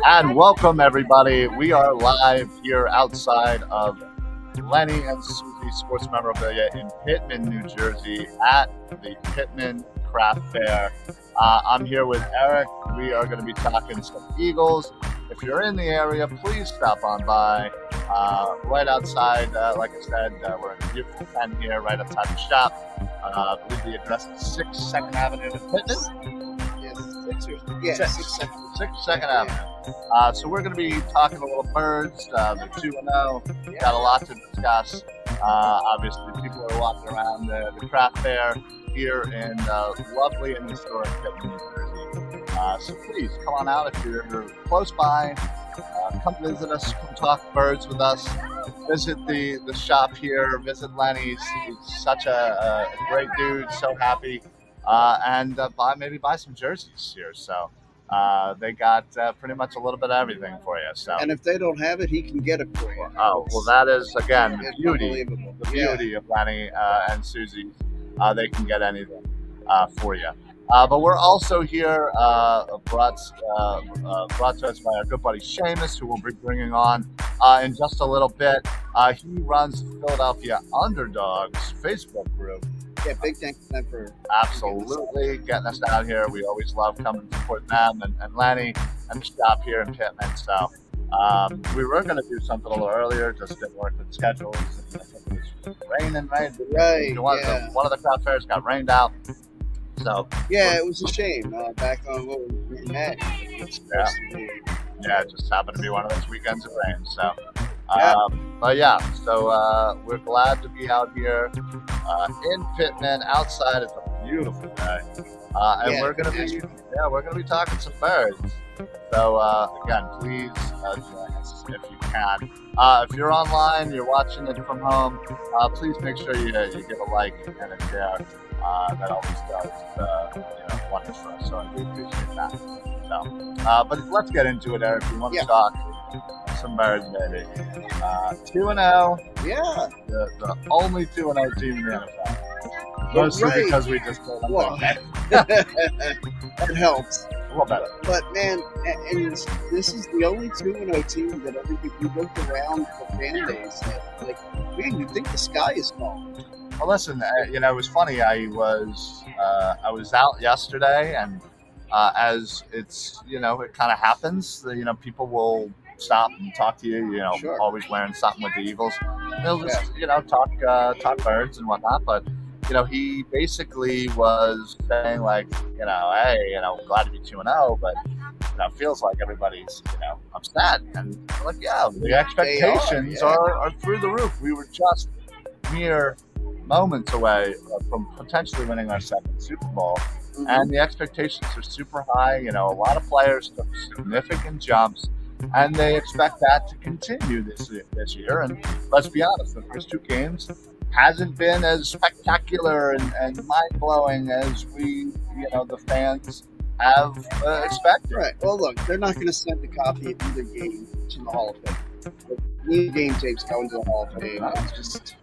And welcome, everybody. We are live here outside of Lenny and Suzy Sports Memorabilia in Pitman, New Jersey at the Pitman Craft Fair. I'm here with Eric. We are going to be talking some Eagles. If you're in the area, please stop on by. Right outside, like I said, we're in a beautiful tent here right outside the shop. I believe the address is 6 2nd Avenue in Pitman. Six Second Avenue. So we're going to be talking a little birds. They're 2-0. Got a lot to discuss. Obviously, people are walking around the craft fair here in lovely and historic Pitman, New Jersey. So please come on out if you're close by. Come visit us. Come talk birds with us. Visit the shop here. Visit Lenny's. He's such a great dude. So happy. And buy some jerseys here. So they got pretty much a little bit of everything for you. So, and if they don't have it, he can get it for you. Oh, well, that is again the beauty of Lenny and Suzy. They can get anything for you. But we're also here brought to us by our good buddy Seamus, who we'll be bringing on in just a little bit. He runs the Philadelphia Underdogs Facebook group. Yeah, big thanks to them for absolutely getting us out here. We always love coming to support them and Lenny and the shop here in Pitman. So we were going to do something a little earlier, just didn't work with schedules. And raining, right? Right. One of the craft fairs got rained out. So yeah, it was a shame. Back on what we met, it was supposed to be. Yeah, it just happened to be one of those weekends of rain. So, Yeah. but yeah, so we're glad to be out here in Pitman. Outside, it's a beautiful day, and Yeah, we're gonna be talking some birds. So again, please join us if you can. If you're online, you're watching it from home, please make sure you give a like and a share. That always does wonders for us. So I do appreciate that. So, but let's get into it, Eric. We want to talk some birds, baby. 2-0. Yeah. The only 2-0 team in the NFL. Mostly because we just played them. Well, that helps. A little better. But man, and this is the only 2-0 team that everything you look around the fan base that, like, man, you think the sky is falling. Well, listen, it was funny. I was out yesterday, and as it's it kind of happens. People will stop and talk to you. Sure. Always wearing something with the Eagles. They'll just talk birds and whatnot. But he basically was saying like, hey, glad to be 2-0, but feels like everybody's upset. And like, yeah, the expectations are through the roof. We were just mere moments away from potentially winning our second Super Bowl, and the expectations are super high. A lot of players took significant jumps, and they expect that to continue this year. And let's be honest, the first two games hasn't been as spectacular and mind-blowing as we, the fans have expected. Right. Well, look, they're not going to send a copy of either game to the Hall of Fame. New game tapes going to the Hall of Fame. It's just...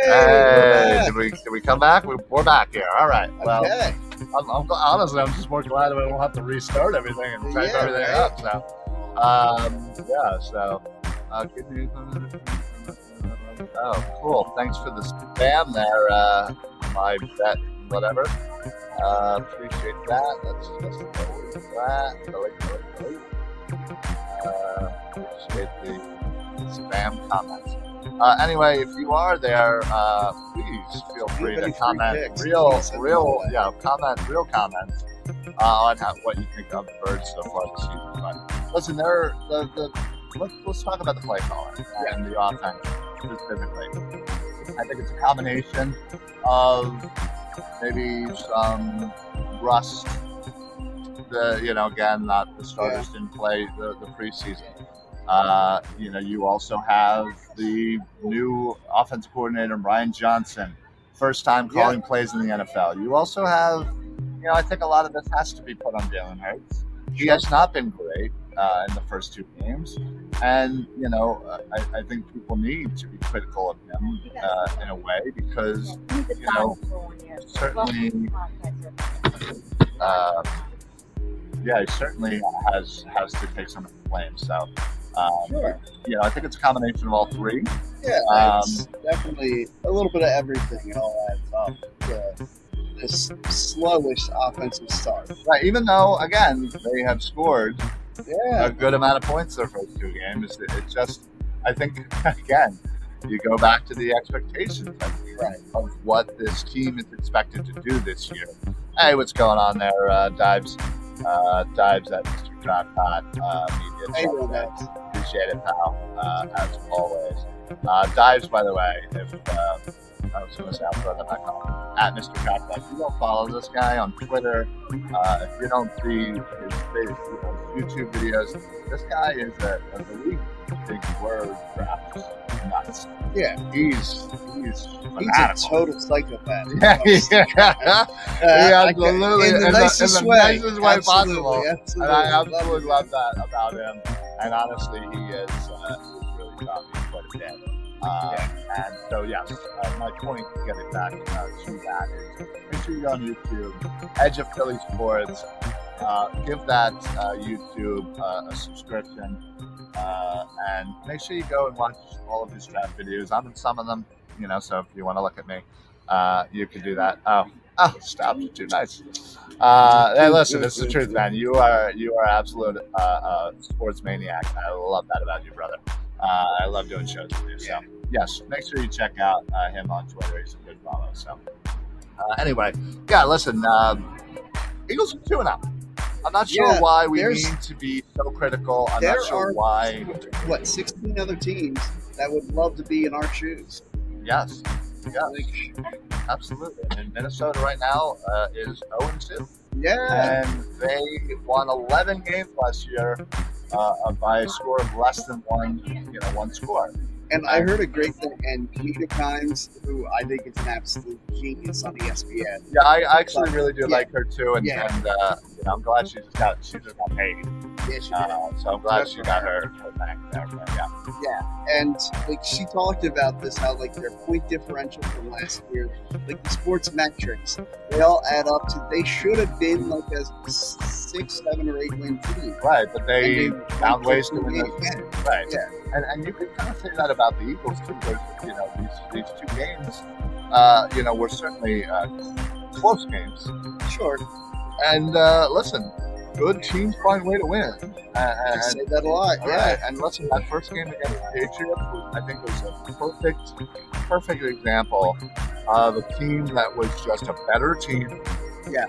Hey, did we come back? We're back here. All right. Well, Okay. honestly, I'm just more glad that we don't have to restart everything and type everything up. So, good news. Oh, cool. Thanks for the spam there, my bet, whatever. Appreciate that. Let's just go with that. Appreciate the spam comments. Anyway, if you are there, please feel free to comment comment real comments on what you think of the birds so far this season. But listen, let's talk about the play calling and the offense specifically. I think it's a combination of maybe some rust. Again, not the starters didn't play the preseason. You also have the new offensive coordinator, Brian Johnson, first time calling plays in the NFL. You also have, I think a lot of this has to be put on Jalen Hurts. He has not been great. in the first two games. And, I think people need to be critical of him in a way because, certainly, he certainly has to take some of the blame. So, Sure. I think it's a combination of all three. Yeah, it's definitely a little bit of everything. It all adds up to this slowish offensive start. Right. Even though, again, they have scored Yeah, a good amount of points their first two games, it just, I think, again, you go back to the expectations of what this team is expected to do this year. Hey, what's going on there, Dives? Dives at Mr. Craft Media. hey, Reis. Appreciate it, pal, as always. Dives, by the way, if I was going to say, I'll throw that back on. At Mr. Craft, if you don't follow this guy on Twitter, if you don't see his YouTube videos, this guy is a really big word draft nuts. Yeah, He's a total psychopath. Yeah, absolutely. In the nicest way. Nicest way possible. Absolutely. And I absolutely love that about him. And honestly, he is really taught me quite a bit. And so, yes, my point to get it back to that is make sure you go on YouTube, Edge of Philly Sports, give that YouTube a subscription, and make sure you go and watch all of his draft videos. I'm in some of them, so if you want to look at me, you can do that. Oh, stop! You're too nice. Hey, listen, it's the truth, man. You are absolute sports maniac. I love that about you, brother. I love doing shows with you. So, yes, make sure you check out him on Twitter. He's a good follow. So, anyway, listen, Eagles are 2-0. I'm not sure why we need to be so critical. I'm not sure why. 16 other teams that would love to be in our shoes. Yes. Absolutely. And Minnesota right now is 0-2. Yeah. And they won 11 games last year by a score of less than one score. And I heard a great thing, and Nita Kimes, who I think is an absolute genius on ESPN. Yeah, I actually really do like her too, and I'm glad she just got paid. Yeah, she did. So I'm glad she got her back there. Yeah, and she talked about this, how their point differential from last year, the sports metrics, they all add up to they should have been a 6, 7, or 8 win team. Right, but they found ways to win those games. Right. Yeah. And you can kind of say that about the Eagles too. These two games, were certainly close games. Sure. And listen, good teams find a way to win. I say that a lot. Right. And listen, that first game against the Patriots was a perfect example of a team that was just a better team. Yeah.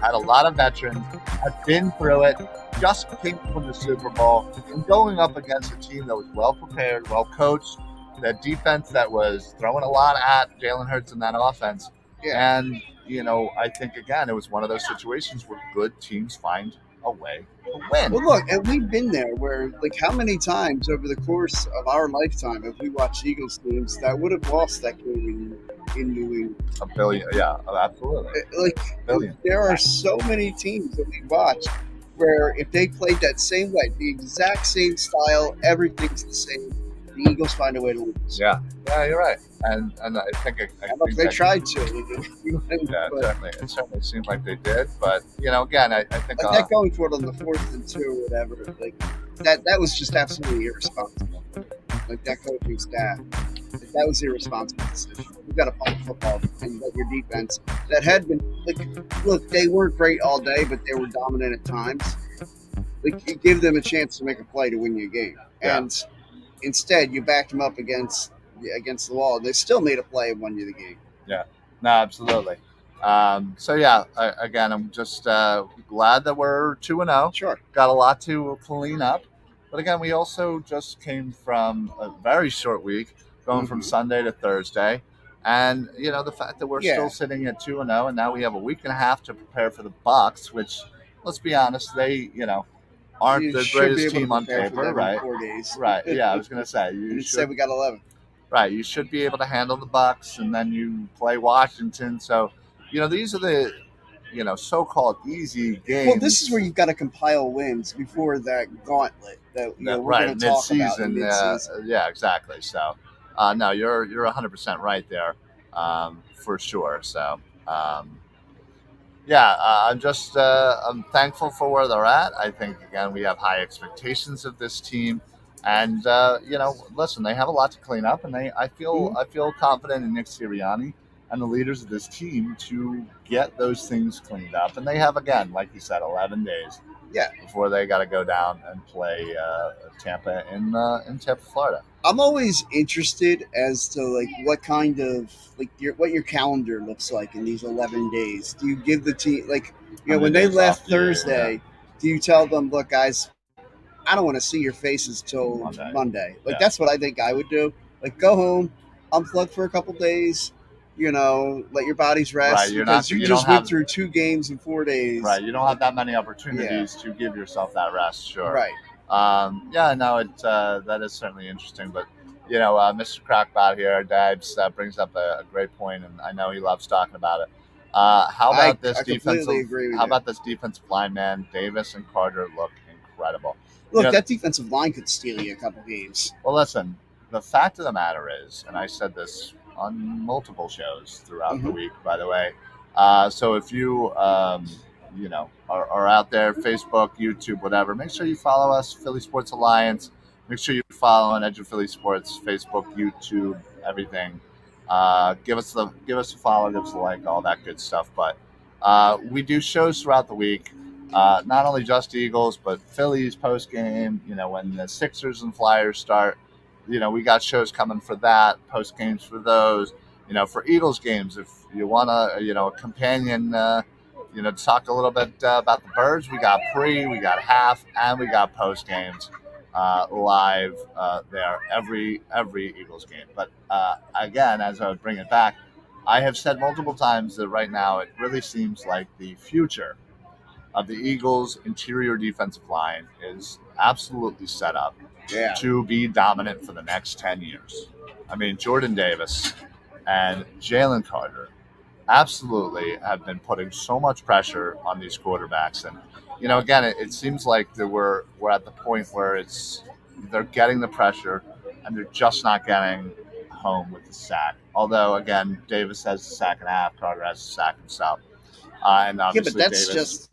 Had a lot of veterans, had been through it, just came from the Super Bowl, and going up against a team that was well prepared, well coached, that defense that was throwing a lot at Jalen Hurts in that offense. Yeah. And, I think, again, it was one of those situations where good teams find a way to win. Well, look, and we've been there where, how many times over the course of our lifetime have we watched Eagles teams that would have lost that game in New England? A billion, yeah, absolutely. Billion. There are so many teams that we watch where if they played that same way, the exact same style, everything's the same, the Eagles find a way to lose. Yeah, you're right. And I think they tried to. It certainly seemed like they did. But again, I think that going for it on the 4th and 2 or whatever, that was just absolutely irresponsible. That coaching staff, that was an irresponsible decision. You've got to play football and let your defense that had been look, they weren't great all day, but they were dominant at times. You give them a chance to make a play to win your game, and instead you backed them up against the wall. They still made a play and won you the game. Yeah, no, absolutely. Again, I'm just glad that we're 2-0. Sure, got a lot to clean up, but again, we also just came from a very short week, going from Sunday to Thursday, and the fact that we're still sitting at 2-0, and now we have a week and a half to prepare for the Bucs, which, let's be honest, they aren't the greatest team on paper, right? 4 days, right? Yeah, I was going to say you said we got 11. Right, you should be able to handle the Bucs, and then you play Washington. So, these are the so-called easy games. Well, this is where you've got to compile wins before that gauntlet that we're going to talk about in mid-season. Yeah, exactly. So, no, you're 100% right there, for sure. So, yeah, I'm thankful for where they're at. I think again we have high expectations of this team, and listen, they have a lot to clean up, and I feel confident in Nick Sirianni and the leaders of this team to get those things cleaned up. And they have, again, like you said, 11 days. Yeah. Before they got to go down and play Tampa in Tampa, Florida. I'm always interested as to like what kind of what your calendar looks like in these 11 days. Do you give the team when they left Thursday? Do you tell them, look, guys, I don't want to see your faces till Monday? That's what I think I would do. Like, go home, unplug for a couple days. Let your bodies rest because you just went through 2 games in 4 days. Right, you don't have that many opportunities to give yourself that rest. Sure. Right. That is certainly interesting. But Mr. Crackbot here, Dabs, brings up a great point, and I know he loves talking about it. How about this defensive line, man? Davis and Carter look incredible. Look, that defensive line could steal you a couple games. Well, listen, the fact of the matter is, and I said this on multiple shows throughout the week, by the way. So if you, are out there, Facebook, YouTube, whatever, make sure you follow us, Philly Sports Alliance. Make sure you follow on Edge of Philly Sports, Facebook, YouTube, everything. Give us a follow, give us a like, all that good stuff. But we do shows throughout the week. Not only just Eagles, but Phillies post game. When the Sixers and Flyers start. We got shows coming for that, post games for those. For Eagles games, if you want a companion, to talk a little bit about the Birds, we got we got half, and we got post games live there every Eagles game. But again, as I would bring it back, I have said multiple times that right now it really seems like the future of the Eagles' interior defensive line is absolutely set up to be dominant for the next 10 years. I mean, Jordan Davis and Jalen Carter absolutely have been putting so much pressure on these quarterbacks. And, again, it seems like that we're at the point where they're getting the pressure and they're just not getting home with the sack. Although, again, Davis has the sack and a half, Carter has the sack himself. And obviously but that's Davis,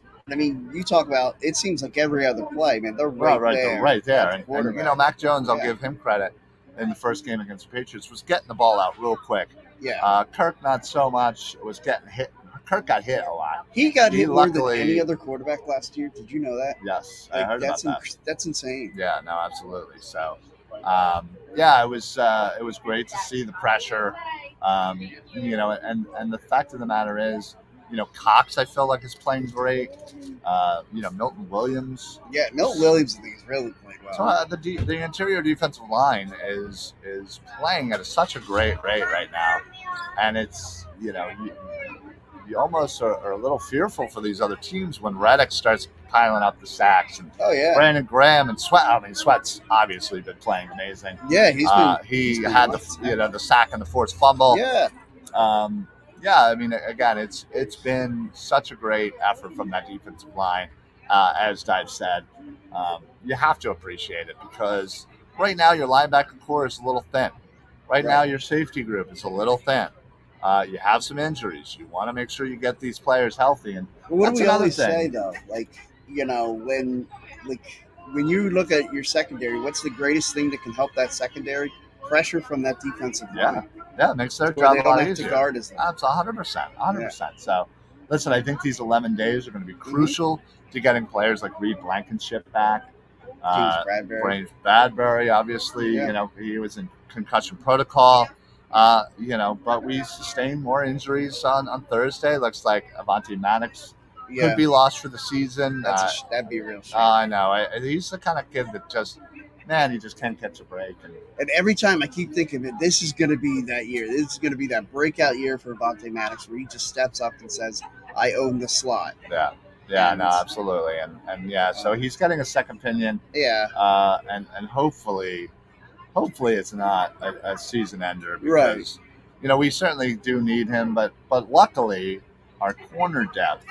you talk about, it seems like every other play, man, they're right there. They're right there. And Mac Jones, I'll give him credit, in the first game against the Patriots, was getting the ball out real quick. Yeah. Kirk, not so much, was getting hit. Kirk got hit a lot. He got hit more than any other quarterback last year. Did you know that? Yes, I heard about that. That's insane. Yeah, no, absolutely. So, it was great to see the pressure. And the fact of the matter is, Cox, I feel like, is playing great. Milton Williams. Yeah, Milton Williams, I think, is really playing well. So the interior defensive line is playing at such a great rate right now, and it's you almost are a little fearful for these other teams when Reddick starts piling up the sacks and Brandon Graham and Sweat. I mean, Sweat's obviously been playing amazing. Yeah, he's had the sack and the forced fumble. Yeah. I mean, again, it's been such a great effort from that defensive line. As Dive said, you have to appreciate it because right now your linebacker core is a little thin. Right now your safety group is a little thin. You have some injuries. You want to make sure you get these players healthy. And what do we always say though? When you look at your secondary, what's the greatest thing that can help that secondary? Pressure from that defensive line. Yeah, it makes their job a lot easier. To guard as That's 100%. So, listen, I think these 11 days are going to be crucial to getting players like Reed Blankenship back. James Bradbury, obviously, he was in concussion protocol. But we sustained more injuries on Thursday. Looks like Avonte Maddox could be lost for the season. That'd be a real shame. I know. He's the kind of kid that he just can't catch a break. And every time I keep thinking that this is going to be that year. This is going to be that breakout year for Avonte Maddox where he just steps up and says, I own the slot. Yeah, no, absolutely. And so he's getting a second opinion. Yeah. And hopefully it's not a season ender because, we certainly do need him. But luckily, our corner depth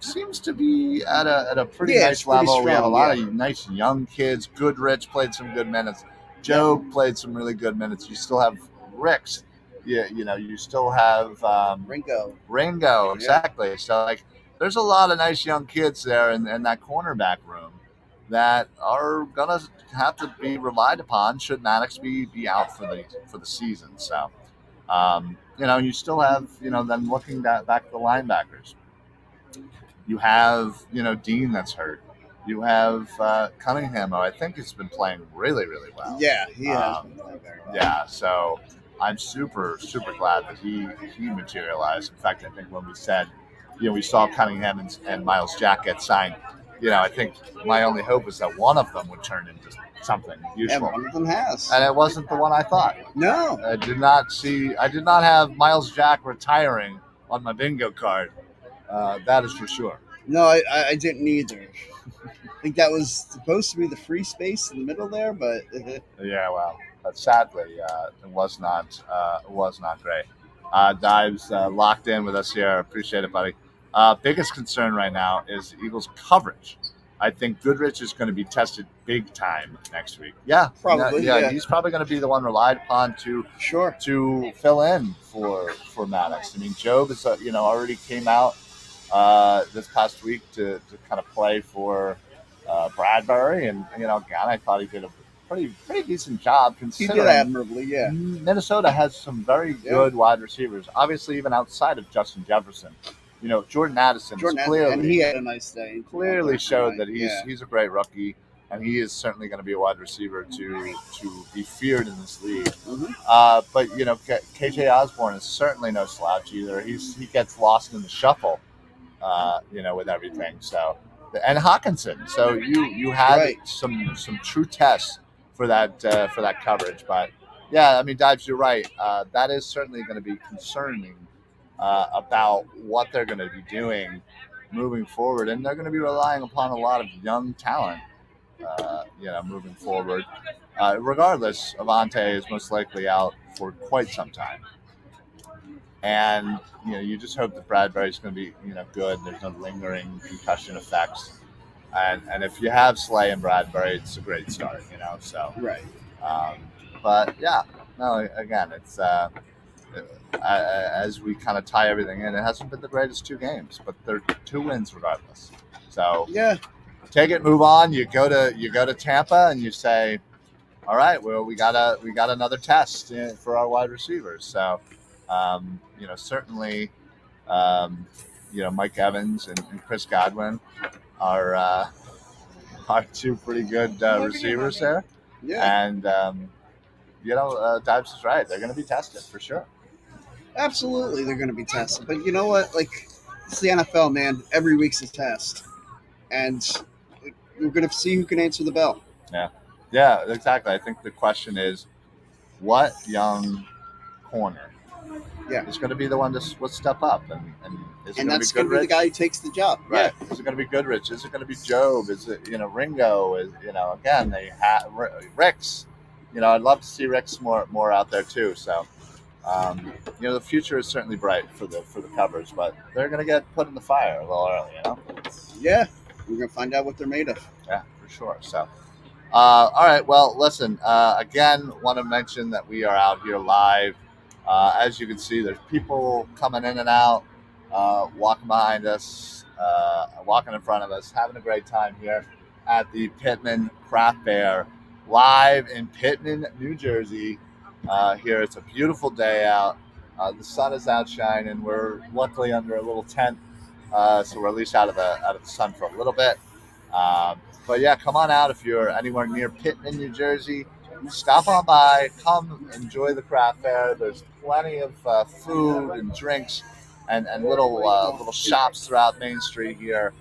seems to be at a pretty Yeah, nice it's pretty level. We have a strong, lot of nice young kids. Goodrich played some good minutes. Joe played some really good minutes. You still have Ricks. Yeah, you still have Ringo, exactly. So like, there's a lot of nice young kids there in that cornerback room that are gonna have to be relied upon should Maddox be out for the season. So, you still have then looking back at the linebackers. You have Dean that's hurt. You have Cunningham, who I think has been playing really, really well. Yeah, he has been playing very well. Yeah, so I'm super, super glad that he materialized. In fact, I think when we said, we saw Cunningham and Miles Jack get signed, I think my only hope was that one of them would turn into something useful. And one of them has. And it wasn't the one I thought. No. I did not have Miles Jack retiring on my bingo card. That is for sure. No, I didn't either. I think that was supposed to be the free space in the middle there, but yeah, well, but sadly, it was not great. Dives locked in with us here. Appreciate it, buddy. Biggest concern right now is Eagles coverage. I think Goodrich is going to be tested big time next week. Yeah, probably. Yeah, he's probably going to be the one relied upon to fill in for Maddox. I mean, Job is already came out this past week to kind of play for Bradbury, and again, I thought he did a pretty decent job considering. He did admirably, yeah. Minnesota has some very good wide receivers, obviously even outside of Justin Jefferson. Jordan Addison clearly, and he had a nice day. Clearly showed that he's a great rookie, and he is certainly going to be a wide receiver to be feared in this league. Mm-hmm. But KJ Osborne is certainly no slouch either. He gets lost in the shuffle, with everything. So, and Hawkinson. So you had some true tests for that coverage. But yeah, I mean, Dives, you're right. That is certainly going to be concerning. About what they're going to be doing moving forward, and they're going to be relying upon a lot of young talent, moving forward. Regardless, Avante is most likely out for quite some time, and you just hope that Bradbury's going to be good. There's no lingering concussion effects, and if you have Slay and Bradbury, it's a great start. So right. But yeah, no, again, it's. As we kind of tie everything in, it hasn't been the greatest 2 games, but they're 2 wins regardless. So yeah, take it, move on. You go to Tampa and you say, all right, well, we got another test for our wide receivers. So certainly Mike Evans and Chris Godwin are 2 pretty good receivers there. Yeah, and Dives is right. They're going to be tested for sure. Absolutely, they're going to be tested. But you know what? Like, it's the NFL, man. Every week's a test. And we're going to see who can answer the bell. Yeah, exactly. I think the question is, what young corner is going to be the one to step up? And is it that's going to be the guy who takes the job. Right. Yeah. Is it going to be Goodrich? Is it going to be Job? Is it, Ringo? Is, again, they have Ricks. I'd love to see Ricks more out there too. So, the future is certainly bright for the coverage, but they're going to get put in the fire a little early, Yeah, we're going to find out what they're made of. Yeah, for sure. So, all right. Well, listen. Again, want to mention that we are out here live. As you can see, there's people coming in and out, walking behind us, walking in front of us, having a great time here at the Pitman Craft Fair, live in Pitman, New Jersey. Here, it's a beautiful day out. The sun is out shining. We're luckily under a little tent, so we're at least out of the sun for a little bit. But yeah, come on out if you're anywhere near Pitman, New Jersey. Stop on by. Come enjoy the craft fair. There's plenty of food and drinks and little shops throughout Main Street here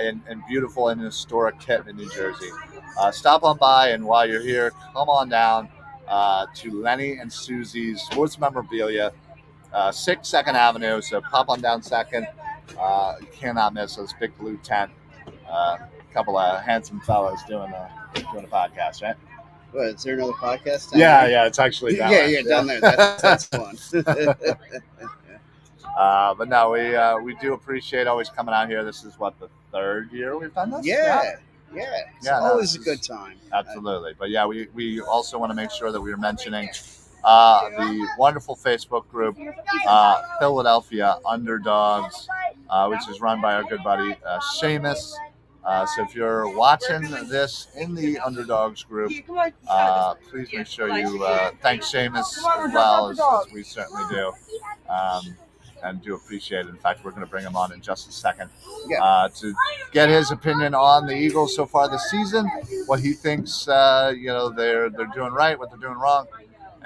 in beautiful and historic Pitman, New Jersey. Stop on by, and while you're here, come on down to Lenny and Suzy's Sports Memorabilia, 6th 2nd Avenue. So pop on down 2nd. You cannot miss this big blue tent. A couple of handsome fellows doing a podcast, right? What, is there another podcast? Yeah, it's actually down there. Yeah, down there. That's fun. But no, we do appreciate always coming out here. This is what, the third year we've done this. Yeah. It's Yeah, no, always this a good is- time. Absolutely. But yeah, we also want to make sure that we are mentioning the wonderful Facebook group, Philadelphia Underdogs, which is run by our good buddy Seamus. So if you're watching this in the Underdogs group, please make sure you thank Seamus as well, as we certainly do. And do appreciate it. In fact, we're going to bring him on in just a second to get his opinion on the Eagles so far this season, what he thinks they're doing right, what they're doing wrong,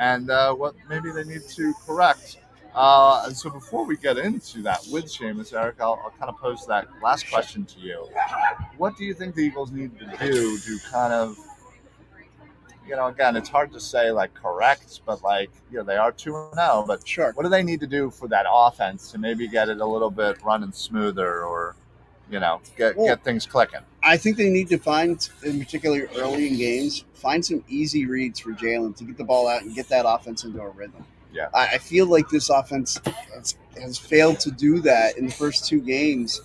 and what maybe they need to correct. And so before we get into that with Seamus, Eric, I'll kind of pose that last question to you. What do you think the Eagles need to do to kind of, again, it's hard to say like correct, but like, they are 2-0, but Sure. what do they need to do for that offense to maybe get it a little bit running smoother, or, get things clicking? I think they need to find, in particular early in games, find some easy reads for Jalen to get the ball out and get that offense into a rhythm. Yeah. I feel like this offense has failed to do that in the first two games,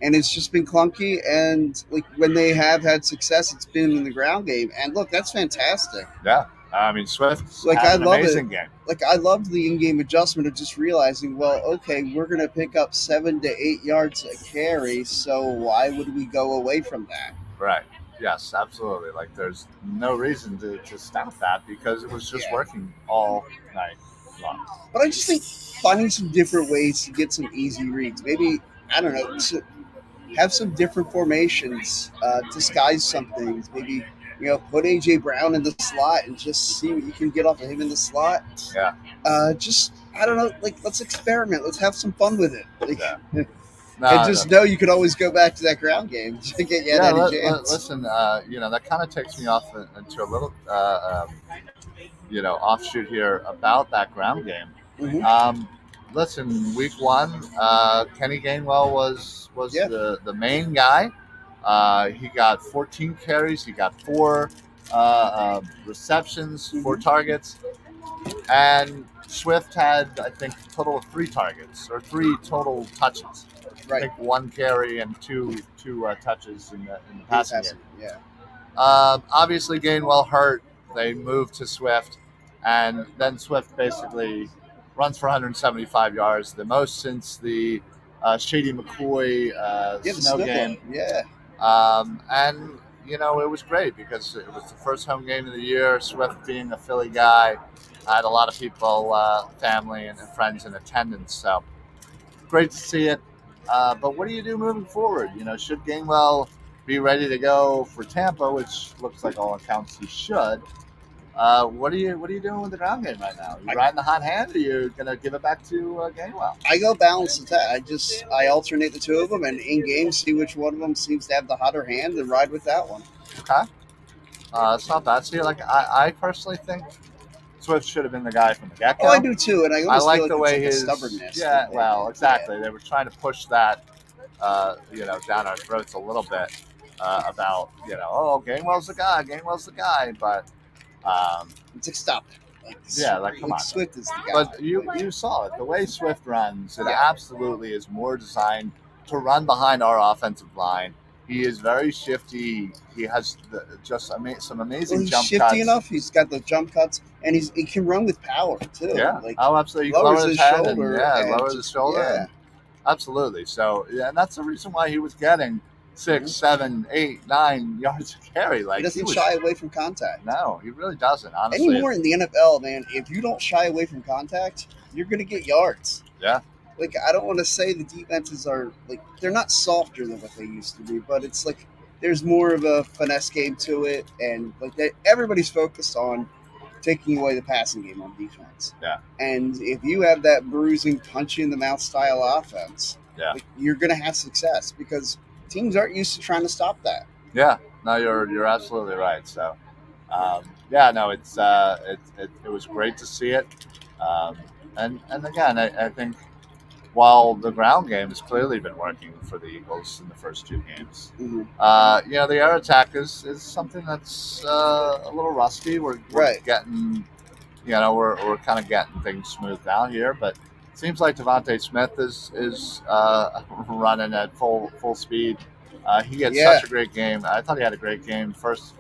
and it's just been clunky. And like when they have had success, it's been in the ground game. And look, that's fantastic. Yeah. I mean, Swift Like, had I an love amazing it. game. Like, I loved the in-game adjustment of just realizing, well, okay, we're going to pick up 7 to 8 yards a carry, so why would we go away from that? Right. Yes, absolutely. Like, there's no reason to stop that because it was just working all night long. But I just think finding some different ways to get some easy reads. Maybe, I don't know, to have some different formations, disguise some things. Maybe, put A.J. Brown in the slot and just see what you can get off of him in the slot. Yeah. I don't know, like, let's experiment. Let's have some fun with it. Like, Yeah. and just know you can always go back to that ground game to get any chance. Listen, that kind of takes me off into a little, offshoot here about that ground game. Mm-hmm. Listen, week 1, Kenny Gainwell was the main guy. He got 14 carries. He got 4 receptions, 4 targets, and Swift had, I think, a total of 3 targets or 3 total touches. Right. I think 1 carry and 2 touches in the passing game. Yeah. Obviously, Gainwell hurt. They moved to Swift, and then Swift basically runs for 175 yards, the most since the Shady McCoy snow game. Yeah. And, it was great because it was the first home game of the year. Swift being a Philly guy, I had a lot of people, family and friends in attendance. So great to see it. But what do you do moving forward? Should Gainwell be ready to go for Tampa, which looks like all accounts he should? What are you doing with the ground game right now? Are you riding the hot hand, or are you gonna give it back to Gainwell? I go balance attack. I alternate the two of them, and in game see which one of them seems to have the hotter hand and ride with that one. Okay, it's not bad. See, like I personally think Swift should have been the guy from the get-go. Oh, I do too, and I almost like feel like the way it's his stubbornness. Yeah, well, exactly. Yeah. They were trying to push that, down our throats a little bit about, Gainwell's the guy, but. It's like, stop it. Come on. Swift is the guy. But you saw it. The way Swift runs, it absolutely is more designed to run behind our offensive line. He is very shifty. He has some amazing jump cuts. He's shifty enough. He's got the jump cuts, and he can run with power too. Yeah. Absolutely. You lower his head lower the shoulder. Yeah. Absolutely. So, and that's the reason why he was getting 6, 7, 8, 9 yards a carry. Like, he doesn't shy away from contact. No, he really doesn't. Honestly, anymore in the NFL, man, if you don't shy away from contact, you're going to get yards. Yeah. Like, I don't want to say the defenses are like they're not softer than what they used to be, but it's like there's more of a finesse game to it, and like everybody's focused on taking away the passing game on defense. Yeah. And if you have that bruising, punch you in the mouth style offense, like, you're going to have success because teams aren't used to trying to stop that. Yeah, no, you're absolutely right. So, it was great to see it. And again, I think while the ground game has clearly been working for the Eagles in the first 2 games, mm-hmm. The air attack is something that's a little rusty. We're getting, we're kind of getting things smoothed out here, but seems like Devontae Smith is running at full speed. He had Yeah. such a great game. I thought he had a great game. First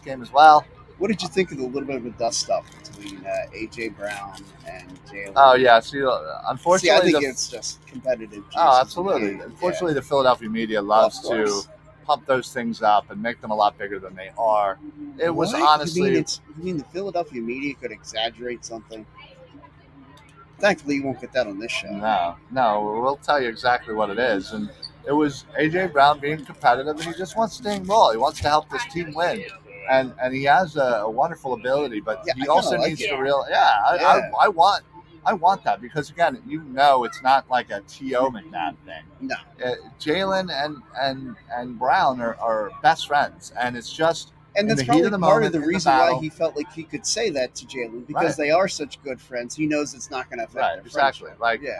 game as well. What did you think of the little bit of a dust up between AJ Brown and Jalen? Oh yeah. See, I unfortunately, think it's just competitive. Oh, absolutely. Unfortunately, the Philadelphia media loves to pump those things up and make them a lot bigger than they are. It was honestly. You mean the Philadelphia media could exaggerate something? Thankfully, you won't get that on this show. No, we'll tell you exactly what it is. And it was AJ Brown being competitive, and he just wants to stay ball. He wants to help this team win. And he has a wonderful ability, but he also needs to realize. I want that because again, it's not like a T.O. McNabb thing. No, Jalen and Brown are best friends, and it's just. And that's probably part of the reason why he felt like he could say that to Jalen, because they are such good friends. He knows it's not going to affect their exactly. friendship.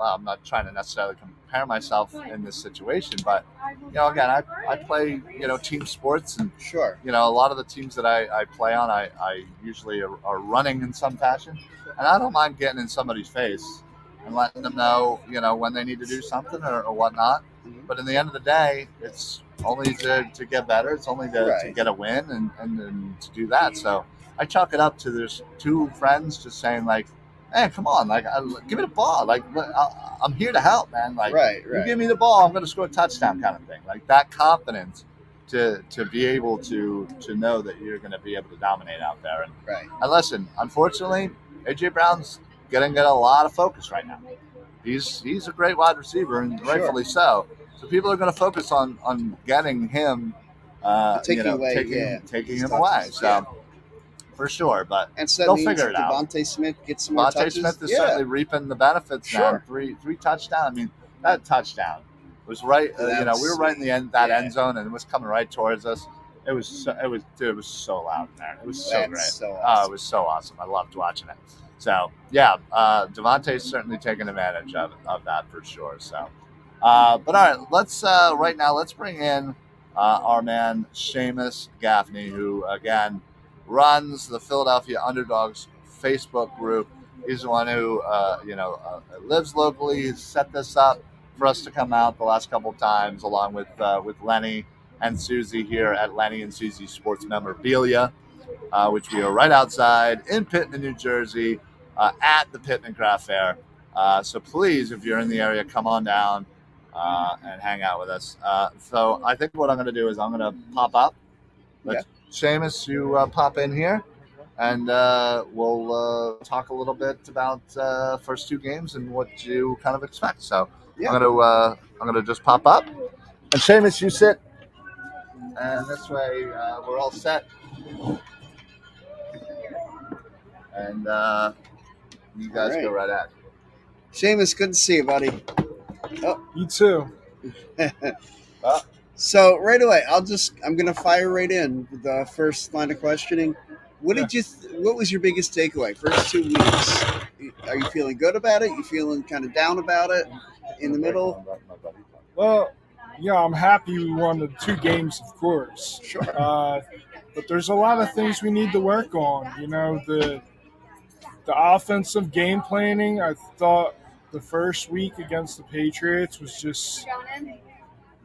I'm not trying to necessarily compare myself in this situation, but again, I play team sports, and sure, a lot of the teams that I play on, I usually are running in some fashion, and I don't mind getting in somebody's face and letting them know when they need to do something or whatnot. Mm-hmm. But in the end of the day, it's only to get better. It's only to get a win and to do that. So I chalk it up to there's two friends just saying like, "Hey, come on, like give me the ball. Like I'm here to help, man. Like you give me the ball, I'm going to score a touchdown," kind of thing. Like that confidence to be able to know that you're going to be able to dominate out there. And listen, unfortunately, AJ Brown's getting a lot of focus right now. He's a great wide receiver, and rightfully so. So people are going to focus on getting him, taking him away. So for sure, but they'll figure it out. Devontae Smith gets some more touches. Smith is certainly reaping the benefits now. Three touchdowns. I mean, that touchdown was right. We were right in the end end zone, and it was coming right towards us. It was so loud in there. It was so great. So awesome. It was so awesome. I loved watching it. So yeah, Devontae's certainly taking advantage of that for sure. So, but all right, let's bring in our man Seamus Gaffney, who again runs the Philadelphia Underdogs Facebook group. He's the one who lives locally. He's set this up for us to come out the last couple of times, along with Lenny and Suzy here at Lenny and Suzy's Sports Memorabilia, which we are right outside in Pitman, New Jersey. At the Pitman Craft Fair. So please, if you're in the area, come on down and hang out with us. So I think what I'm going to do is I'm going to pop up. Seamus, you pop in here, and we'll talk a little bit about first two games and what you kind of expect. So I'm going to just pop up. And Seamus, you sit. And this way we're all set. And you guys go right at it. Seamus, good to see you, buddy. Oh, you too. So right away, I'm gonna fire right in with the first line of questioning. What was your biggest takeaway? First 2 weeks. Are you feeling good about it? You feeling kind of down about it? In the middle? Well, I'm happy we won the 2 games, of course. Sure. But there's a lot of things we need to work on. The offensive game planning, I thought the first week against the Patriots was just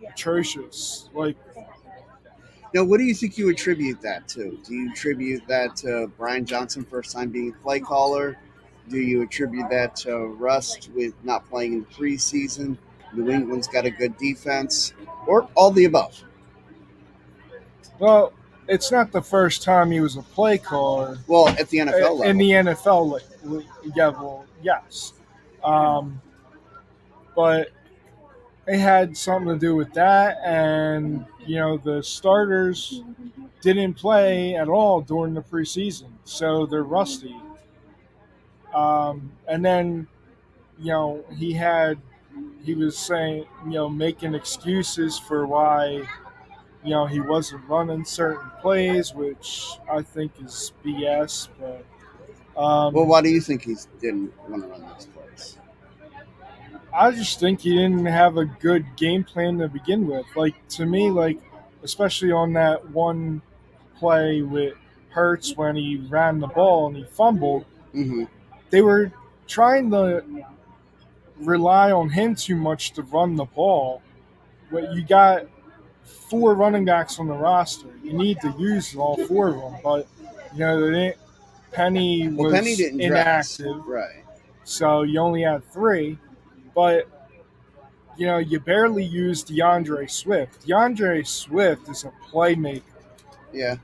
atrocious. Now, what do you think you attribute that to? Do you attribute that to Brian Johnson first time being play caller? Do you attribute that to rust with not playing in the preseason? New England's got a good defense, or all the above? Well, it's not the first time he was a play caller. Well, at the NFL level. In the NFL level, yes. But it had something to do with that, and, the starters didn't play at all during the preseason, so they're rusty. And then, he was saying, making excuses for why he wasn't running certain plays, which I think is BS. But why do you think he didn't want to run those plays? I just think he didn't have a good game plan to begin with. To me, especially on that one play with Hurts when he ran the ball and he fumbled, mm-hmm. they were trying to rely on him too much to run the ball. But you got 4 running backs on the roster. You need to use all 4 of them. But Penny Well, was Penny didn't dress. inactive, Right. so you only had 3. But you barely used DeAndre Swift. DeAndre Swift is a playmaker. Yeah.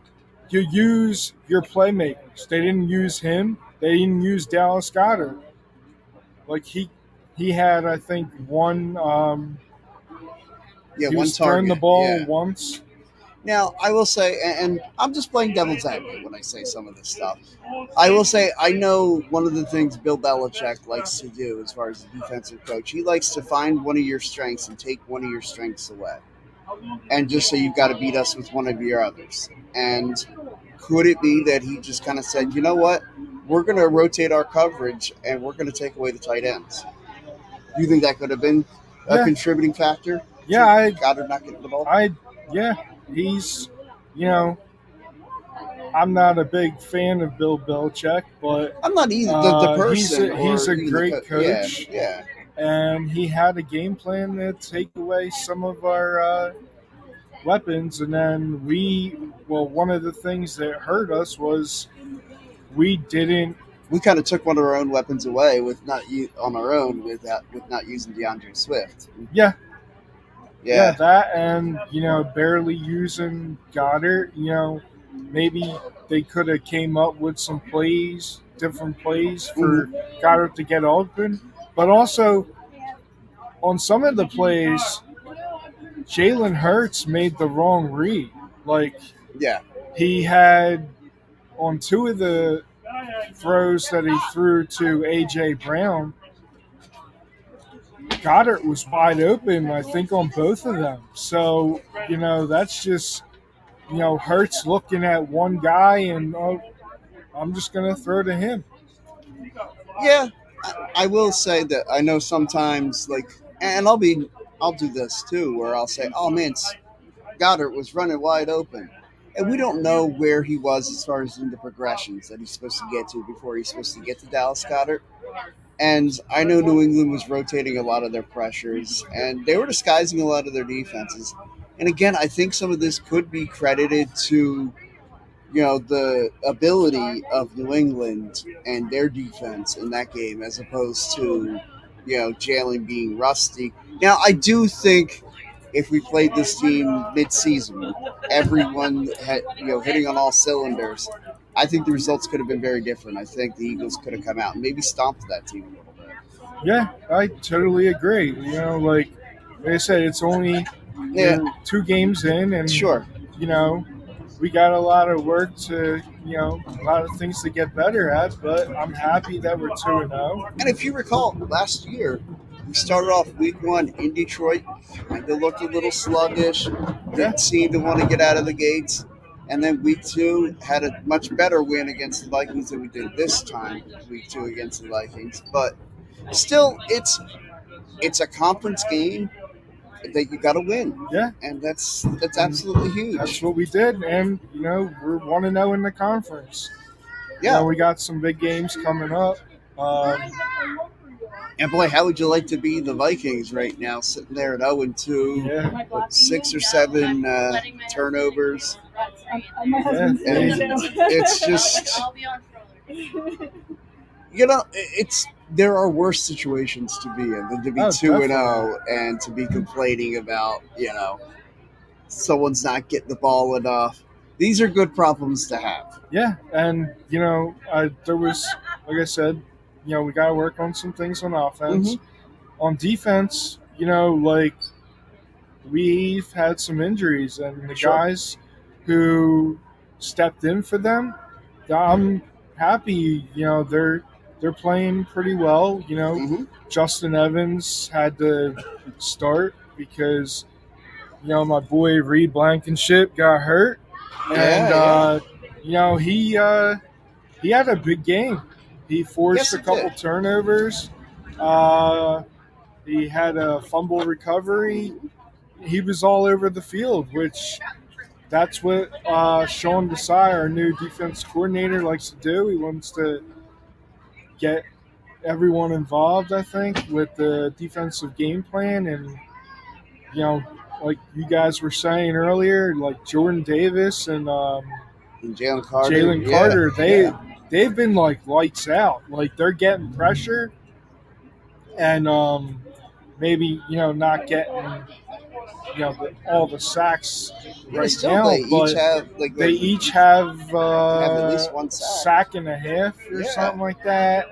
You use your playmakers. They didn't use him. They didn't use Dallas Goedert. Like he had, I think, one. He One was target. throwing the ball Yeah. once. Now, I will say, and I'm just playing devil's advocate when I say some of this stuff. I will say, I know one of the things Bill Belichick likes to do as far as a defensive coach, he likes to find one of your strengths and take one of your strengths away. And just say you've got to beat us with one of your others. And could it be that he just kind of said, you know what, we're going to rotate our coverage and we're going to take away the tight ends? Do you think that could have been a contributing factor? Yeah, Goddard not getting the ball? He's, I'm not a big fan of Bill Belichick, but I'm not either. The person. He's a great coach. Yeah. And he had a game plan to take away some of our weapons. And then one of the things that hurt us was we kind of took one of our own weapons away with not using DeAndre Swift. Yeah, that and barely using Goddard. Maybe they could have came up with some different plays for Goddard to get open, but also on some of the plays, Jalen Hurts made the wrong read. He had on 2 of the throws that he threw to A.J. Brown, Goddard was wide open, I think, on both of them. So, that's just, Hurts looking at one guy and, I'm just going to throw to him. Yeah, I will say that I know sometimes, and I'll do this too, where I'll say, oh man, Goddard was running wide open. And we don't know where he was as far as in the progressions that he's supposed to get to before he's supposed to get to Dallas Goedert. And I know New England was rotating a lot of their pressures, and they were disguising a lot of their defenses. And again, I think some of this could be credited to, the ability of New England and their defense in that game, as opposed to, Jalen being rusty. Now, I do think if we played this team mid-season, everyone had, hitting on all cylinders, I think the results could have been very different. I think the Eagles could have come out and maybe stomped that team a little bit. Yeah, I totally agree. Like I said, it's only 2 games in, and sure, we got a lot of work to, a lot of things to get better at. But I'm happy that we're 2-0. And if you recall, last year we started off week 1 in Detroit, and they looked a little sluggish. Didn't seem to want to get out of the gates. And then week 2 had a much better win against the Vikings than we did this time, week 2 against the Vikings. But still, it's a conference game that you got to win. Yeah. And that's absolutely huge. That's what we did. And, we're 1-0 in the conference. Yeah. We got some big games coming up. And boy, how would you like to be the Vikings right now, sitting there at 0-2, yeah. 6 or 7 turnovers. Yeah. It's just, there are worse situations to be in than to be 2-0 and to be complaining about, someone's not getting the ball enough. These are good problems to have. Yeah, and there was, like I said, we got to work on some things on offense. Mm-hmm. On defense, we've had some injuries, and the guys who stepped in for them, I'm happy. They're playing pretty well. Justin Evans had to start because my boy Reed Blankenship got hurt, and he had a big game. He forced a couple turnovers. He had a fumble recovery. He was all over the field, which that's what Sean Desai, our new defense coordinator, likes to do. He wants to get everyone involved, I think, with the defensive game plan. And, like you guys were saying earlier, like Jordan Davis and Jalen Carter. Jalen Carter, they've been like lights out. Like they're getting pressure and maybe, not getting, all the sacks right now, but they each have at least one sack and a half or something like that.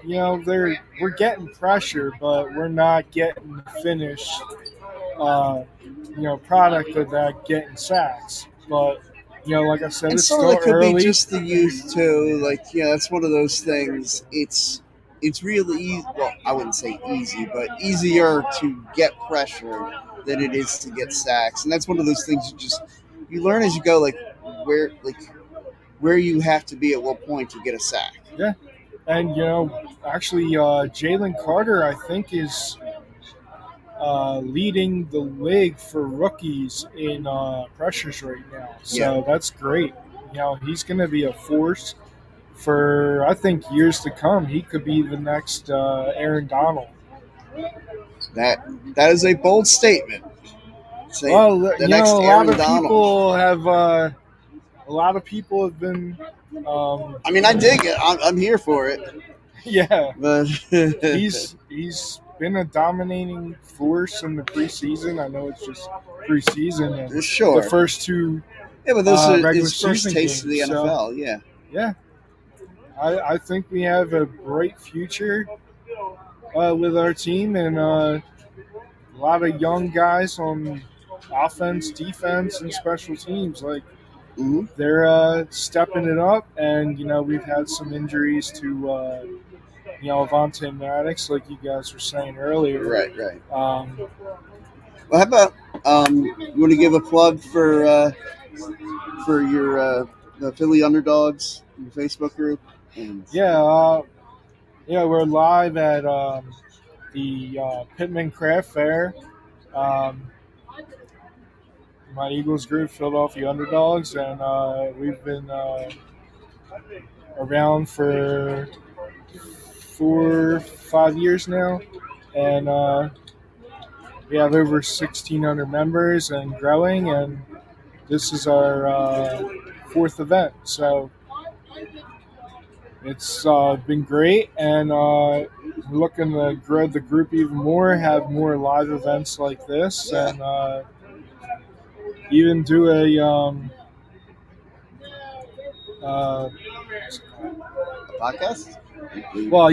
And, we're getting pressure, but we're not getting the finished, product of that getting sacks. But, like I said, it's still it could early. be just the youth too. Like, that's one of those things. It's really easy. Well, I wouldn't say easy, but easier to get pressure than it is to get sacks. And that's one of those things you learn as you go, like where you have to be at what point to get a sack. Yeah. And, actually, Jalen Carter, I think, is leading the league for rookies in pressures right now. So that's great. He's going to be a force for, I think, years to come. He could be the next Aaron Donald. That is a bold statement. Well, the next Aaron Donald. A lot of people have been. I mean, I dig it. I'm here for it. Yeah, but he's been a dominating force in the preseason. I know it's just preseason. And sure. The first two. Yeah, but those are regular his first taste of the NFL. So, yeah. I think we have a bright future with our team, and a lot of young guys on offense, defense, and special teams. Like they're stepping it up, and we've had some injuries to Avonte Maddox, like you guys were saying earlier. Right. Well, how about you want to give a plug for your the Philly Underdogs, your Facebook group? We're live at the Pitman Craft Fair. My Eagles group, Philadelphia Underdogs, and we've been around for 4-5 years now, and we have over 1,600 members and growing, and this is our fourth event, so it's been great, and we're looking to grow the group even more, have more live events like this, and even do a podcast. Well,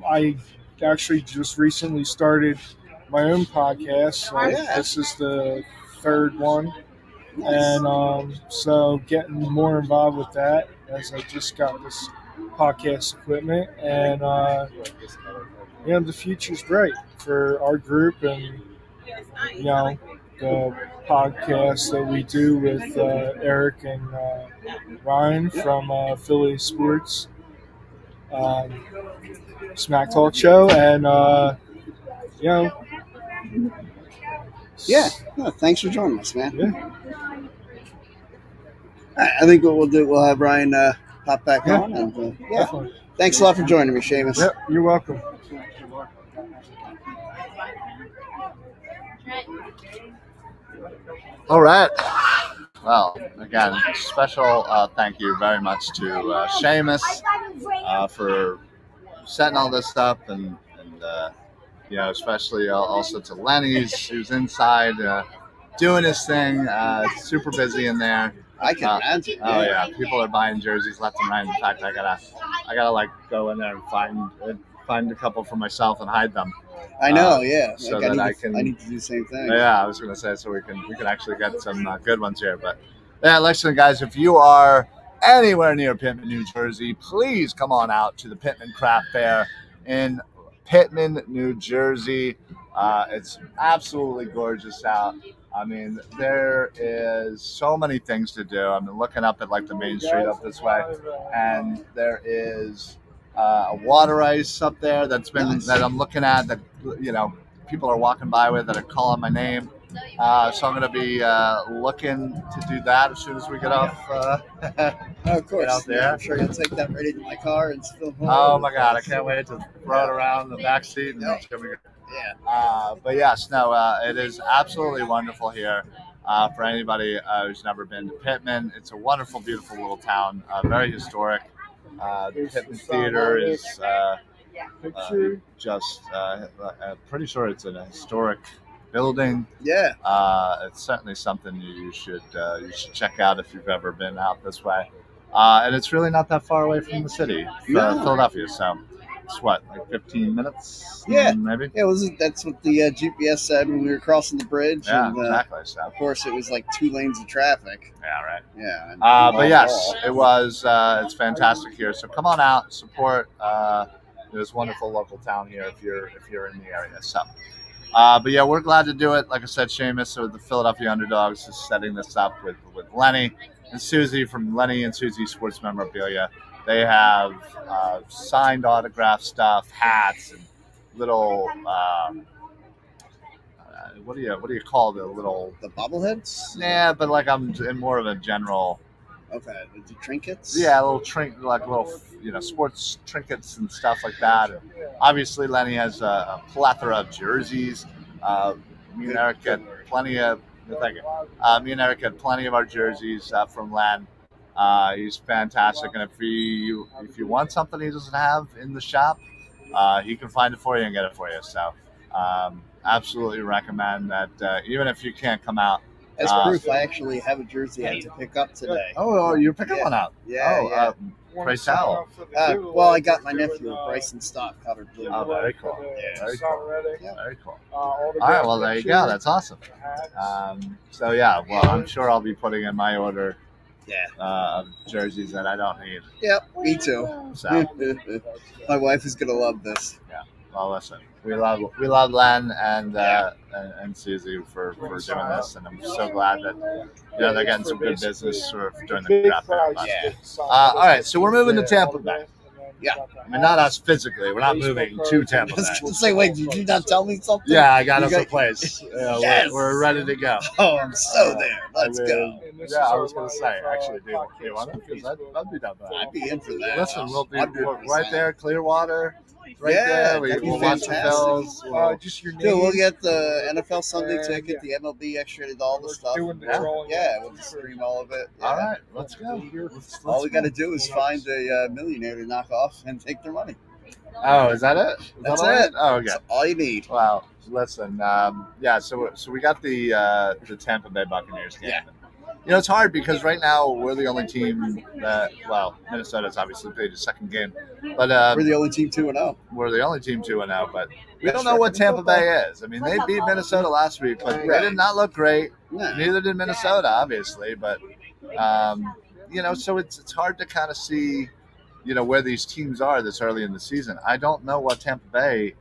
I actually just recently started my own podcast. So this is the third one, and so getting more involved with that as I just got this podcast equipment, and the future's bright for our group, and the podcast that we do with Eric and Ryan from Philly Sports Smack Talk Show, and thanks for joining us, man. Yeah. I think what we'll do, we'll have Ryan pop back on, and thanks a lot for joining me, Seamus. Yep, you're welcome. All right. Well, again, special thank you very much to Seamus for setting all this up, and especially also to Lenny, who's inside doing his thing. Super busy in there. I can imagine. Oh yeah, people are buying jerseys left and right. In fact, I gotta like go in there and find a couple for myself and hide them. I know, so like that I need to do the same thing. Yeah, I was gonna say, so we can actually get some good ones here. But yeah, listen, guys, if you are anywhere near Pitman, New Jersey, please come on out to the Pitman Craft Fair in Pitman, New Jersey. It's absolutely gorgeous out. I mean, there is so many things to do. I'm looking up at like the main street up this way, and there is a water ice up there that I'm looking at that people are walking by with that are calling my name. So I'm going to be looking to do that as soon as we get off. Of course. out there. Yeah, I'm sure you'll take that right into my car and film. Oh my God, I can't wait to throw it around the back seat. And it's gonna be good. But yes, no, it is absolutely wonderful here. For anybody who's never been to Pitman, it's a wonderful, beautiful little town, very historic. The Pitman Theater is just, I'm pretty sure it's a historic building. Yeah. It's certainly something you should check out if you've ever been out this way. And it's really not that far away from the city, Philadelphia. So it's what, like 15 minutes? Yeah, maybe. Yeah, that's what the GPS said when we were crossing the bridge. Yeah, and, exactly. So of course, it was like 2 lanes of traffic. Yeah, right. Yeah. But yes, it was. It's fantastic here. So come on out, support this wonderful local town here if you're in the area. So. But yeah, we're glad to do it. Like I said, Seamus, so the Philadelphia Underdogs is setting this up with Lenny and Suzy from Lenny and SuzysSportsMemorabilia. They have signed autograph stuff, hats, and little what do you call the bobbleheads? Yeah, but like I'm in more of a general. Okay, the trinkets. Yeah, little sports trinkets and stuff like that. And obviously, Lenny has a plethora of jerseys. Me and Eric had plenty of. Thank you. Me and Eric had plenty of our jerseys from Len. He's fantastic, and if you want something he doesn't have in the shop, he can find it for you and get it for you. So, absolutely recommend that. Even if you can't come out. As proof, I actually have a jersey I had to pick up today. Oh, you're picking one up? Yeah. Pray tell. Well, I got my nephew, Bryson Stock, colored blue. Oh, very cool. Yeah. Very cool. Yeah. Very cool. All right, well, there you go. That's awesome. So, yeah, well, I'm sure I'll be putting in my order of jerseys that I don't need. Yep, me too. So. My wife is going to love this. Yeah. Well, listen, we love Len and Suzy for doing this, and I'm so glad that they're getting some good business sort of during the craft fair. All right, so we're moving to Tampa Bay. Yeah, I mean, not us physically. We're not moving to Tampa Bay. I was going to say, wait, did you not tell me something? Yeah, I got us a place. Yes. We're ready to go. Oh, I'm so there. Let's go. Yeah, I was going to say, actually, do you want to? Because I'd be down for that. I'd be in for that. Listen, we'll be right there, Clearwater. Right there, we'll watch the Bills. We'll get the NFL Sunday ticket, the MLB X-rated, all the stuff. Yeah, we'll just stream all of it. Yeah. All right, let's go. All we got to do is find a millionaire to knock off and take their money. Oh, is that it? That's it. Oh, okay. That's all you need. Well, listen, so we got the Tampa Bay Buccaneers game. Yeah. You know, it's hard because right now we're the only team that, Minnesota's obviously played a second game, but we're the only team 2-0. We're the only team 2-0, but we don't know what Tampa Bay is. I mean, they beat Minnesota last week, but they did not look great. No. Neither did Minnesota, obviously, but so it's hard to kind of see, where these teams are this early in the season. I don't know what Tampa Bay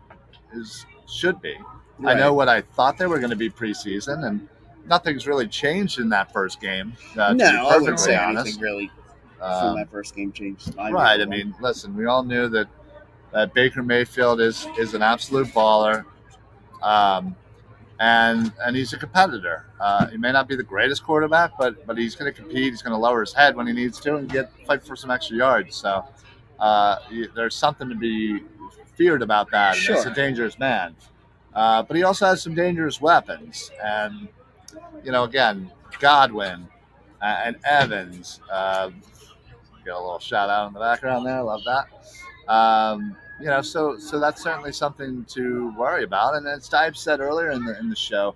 should be. Right. I know what I thought they were going to be preseason, and nothing's really changed in that first game. No, I wouldn't say anything really from that first game changed. Right. I mean, listen, we all knew that Baker Mayfield is an absolute baller, and he's a competitor. He may not be the greatest quarterback, but he's going to compete. He's going to lower his head when he needs to and fight for some extra yards. So there's something to be feared about that. Sure. He's a dangerous man, but he also has some dangerous weapons. And again, Godwin and Evans. Got a little shout out in the background there. Love that. So that's certainly something to worry about. And as Stipe said earlier in the show,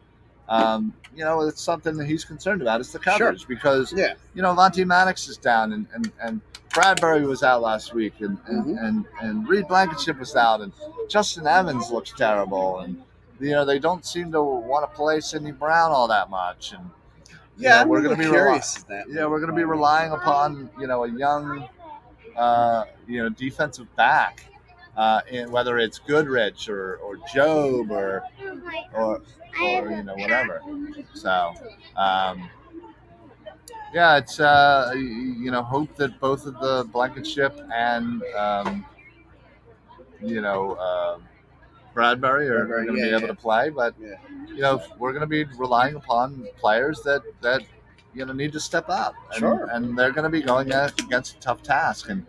it's something that he's concerned about. It's the coverage because Vontae Maddox is down and Bradbury was out last week and Reed Blankenship was out and Justin Evans looks terrible and they don't seem to want to play Sidney Brown all that much and we're going to be curious. We're going to be relying upon a young defensive back, in whether it's Goodrich or Job or whatever. So it's hope that both of the Blankenship and Bradbury are Bradbury, going to be yeah, able to play, but Yeah. you know, we're going to be relying upon players that you know need to step up, and, Sure. and they're going to be going against a tough task. And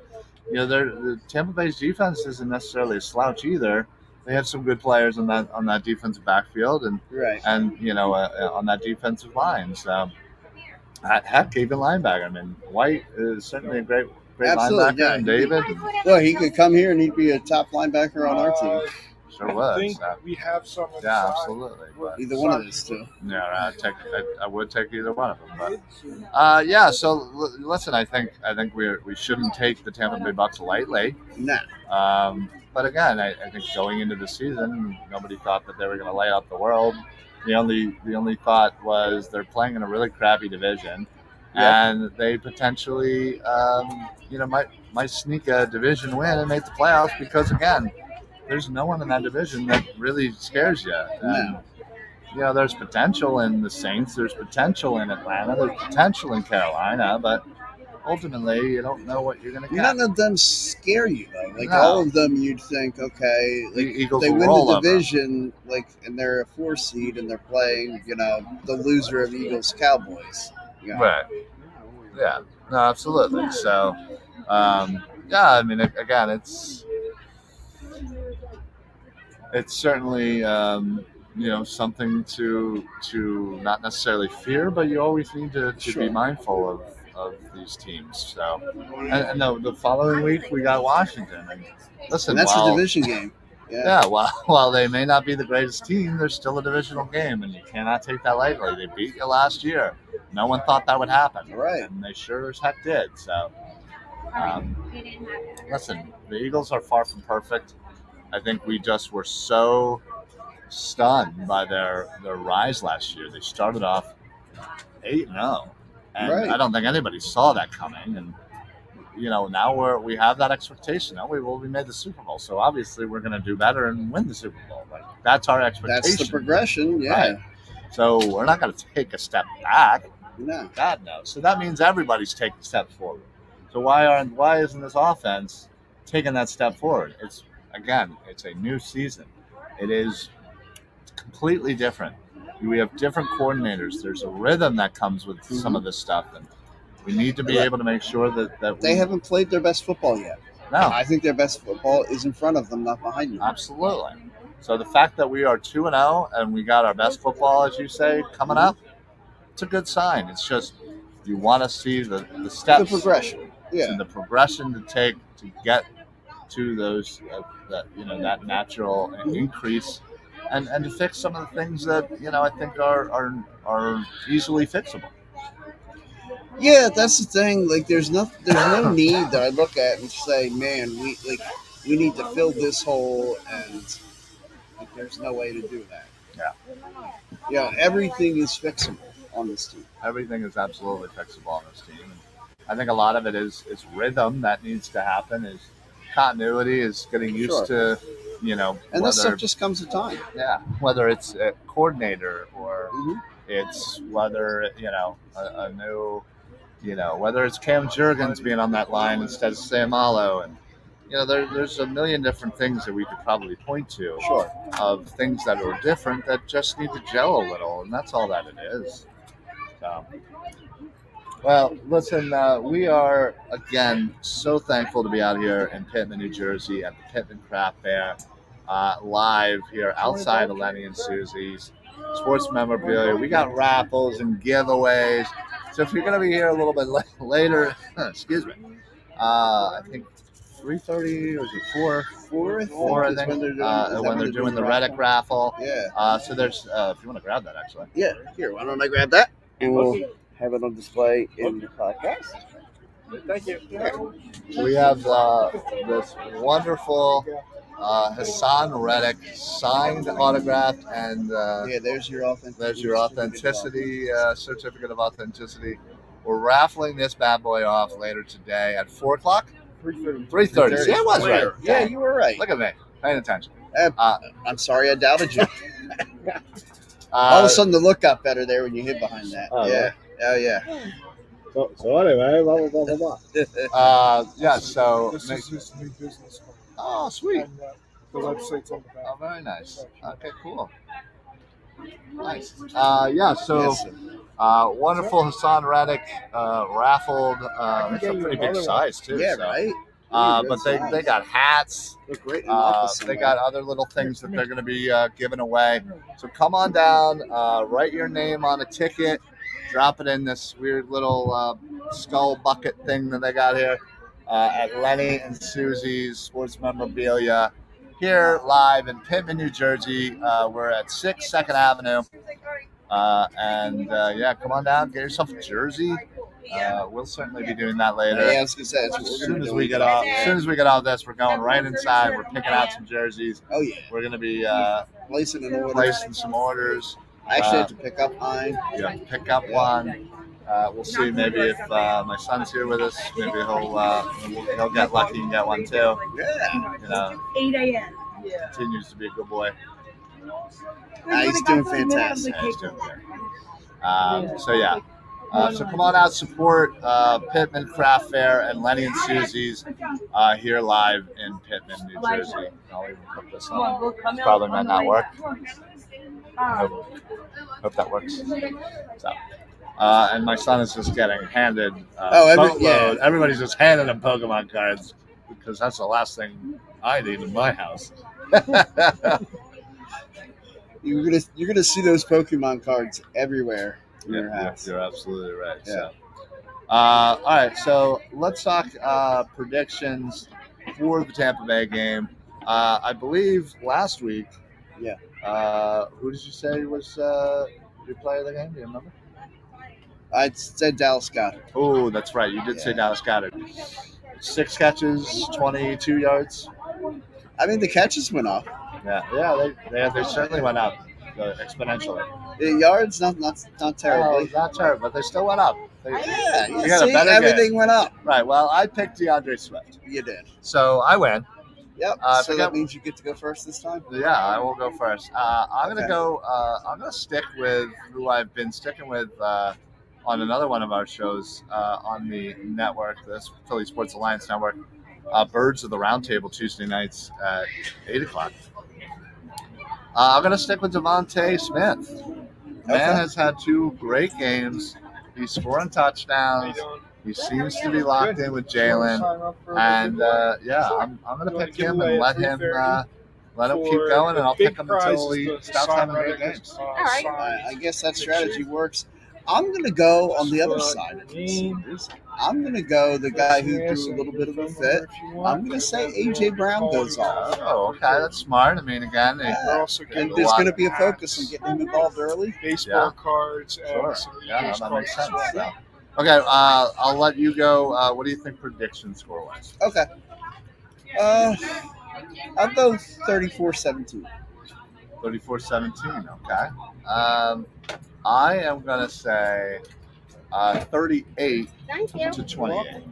you know, the Tampa Bay's defense isn't necessarily a slouch either. They have some good players on that defensive backfield, and Right. you know on that defensive line. So heck, even linebacker. I mean, White is certainly a great Absolutely, linebacker, yeah. and David. Well, he could come here and he'd be a top linebacker on our team. Sure I would. think So. we have some. Yeah, inside. absolutely. But, Either one of those two. yeah, I would take either one of them. But yeah. So listen, I think we shouldn't take the Tampa Bay Bucks lightly. Nah. But again, I think going into the season, nobody thought that they were going to lay out the world. The only thought was they're playing in a really crappy division, and they potentially you know might sneak a division win and make the playoffs because again, there's no one in that division that really scares you. And, you know, there's potential in the Saints. There's potential in Atlanta. There's potential in Carolina. But ultimately, you don't know what you're going to get. None of them scare you, though. Like, No. all of them, you'd think, okay, like, Eagles they will win roll the over them. division, like, and they're a 4 seed, and they're playing, you know, the loser of Eagles-Cowboys. You know? Right. Yeah. No, absolutely. So, yeah, I mean, again, it's certainly you know something to not necessarily fear, but you always need to be mindful of these teams. So, and the following week we got Washington. And listen, And that's a division game. Yeah. While they may not be the greatest team, they're still a divisional game, and you cannot take that lightly. They beat you last year. No one thought that would happen, Right? And they sure as heck did. So, listen, the Eagles are far from perfect. I think we just were so stunned by their rise last year. They started off 8-0, and Right. I don't think anybody saw that coming. And you know, now we have that expectation. Now we made the Super Bowl, so obviously we're going to do better and win the Super Bowl. Like that's our expectation. That's the progression, yeah. Right. So we're not going to take a step back. No. God no. So that means everybody's taking steps forward. So why isn't this offense taking that step forward? It's a new season. It's completely different. We have different coordinators. There's a rhythm that comes with some of this stuff, and we need to be able to make sure that they haven't played their best football yet. No, I think their best football is in front of them, not behind them. Absolutely. So the fact that we are 2-0 and we got our best football, as you say, coming up, it's a good sign. It's just you want to see the steps, the progression, and the progression to take to get to those that natural increase, and to fix some of the things that I think are easily fixable. Yeah, that's the thing. Like, there's no need that I look at and say, man, we need to fill this hole, and like, there's no way to do that. Yeah, everything is fixable on this team. Everything is absolutely fixable on this team. And I think a lot of it is rhythm that needs to happen. Is continuity, is getting used to, and this stuff just comes with time. Yeah, whether it's a coordinator or it's whether a new, whether it's Cam Jurgens being on that line instead of Samalo, and there's a million different things that we could probably point to of things that are different that just need to gel a little, and that's all that it is. So. Well, listen, we are, again, so thankful to be out here in Pitman, New Jersey at the Pitman Craft Fair, live here outside of Lenny and Suzy's Sports Memorabilia. We got raffles and giveaways. So if you're going to be here a little bit later, excuse me, I think 3:30 or is it 4? I think when they're doing the Reddick raffle. Yeah. So there's, if you want to grab that, actually. Yeah, here, why don't I grab that? And we'll have it on display in the podcast. Thank you. So we have this wonderful Hassan Reddick signed, autographed, and there's your authenticity certificate of authenticity. We're raffling this bad boy off later today at 4 o'clock. 3:30. Yeah, I was right. Yeah, you were right. Look at me, paying attention. I'm sorry I doubted you. All of a sudden, the look got better there when you hid behind that. Yeah. Oh, yeah. So anyway, blah, blah, blah, blah. Yeah, so... This is his new business card. Oh, sweet. And, The website's on the back. Oh, very nice. Okay, cool. Nice. Yeah, so Yes, sir. wonderful Hassan Reddick raffled. It's a pretty big size, too. Yeah, so. right. But they got hats. Look great in office. They got other little things that they're going to be giving away. So come on down, write your name on a ticket, drop it in this weird little skull bucket thing that they got here at Lenny and Suzy's Sports Memorabilia here live in Pitman, New Jersey. We're at 6 2nd Avenue. Yeah, come on down, get yourself a jersey. We'll certainly be doing that later. Yeah, I was gonna say, As soon as we get off this, we're going right inside. We're picking out some jerseys. Oh yeah. We're gonna be placing some orders. I actually have to pick up mine. You have to pick up one. We'll see. Maybe if my son's here with us, maybe he'll get lucky and get one too. Yeah. You know, 8 a.m. Continues to be a good boy. He's doing fantastic. Yeah, he's doing good. So yeah. So come on out, support Pitman Craft Fair and Lenny and Suzy's here live in Pitman, New Jersey. I'll even put this on. This probably might not work. Hope that works. So, and my son is just getting handed everybody's just handing him Pokemon cards because that's the last thing I need in my house. You're gonna see those Pokemon cards everywhere. Your house. You're absolutely right. Yeah. So, all right, so let's talk predictions for the Tampa Bay game. I believe last week. Yeah. Who did you say was your player of the game? Do you remember? I said Dallas Goedert. Oh, that's right. You did say Dallas Goedert. 6 catches, 22 yards. I mean, the catches went up. Yeah, they certainly went up exponentially. The yards, not terribly. Not terrible, but they still went up. They got a better everything game. went up. Right. Well, I picked DeAndre Swift. You did. So I win. Yep. So that means you get to go first this time. Yeah, I will go first. I'm gonna go. I'm gonna stick with who I've been sticking with on another one of our shows on the network, this Philly Sports Alliance Network. Birds of the Roundtable Tuesday nights at 8:00. I'm going to stick with Devontae Smith. Man has had 2 great games. He's scoring touchdowns. He seems to be locked in with Jalen. And, I'm going to pick him and let him keep going, and I'll pick him until he stops having great games. All right. I guess that strategy works. I'm going to go on the other side of this. I'm going to go the guy who threw a little bit of a fit. I'm going to say A.J. Brown goes off. Oh, okay. That's smart. I mean, again, and there's going to be a focus on getting him involved early. Baseball cards. Sure. Yeah, that makes sense. So. Okay, I'll let you go. What do you think prediction score-wise? Okay. I'll go 34-17. 34-17, okay. I am going to say 38 to 28.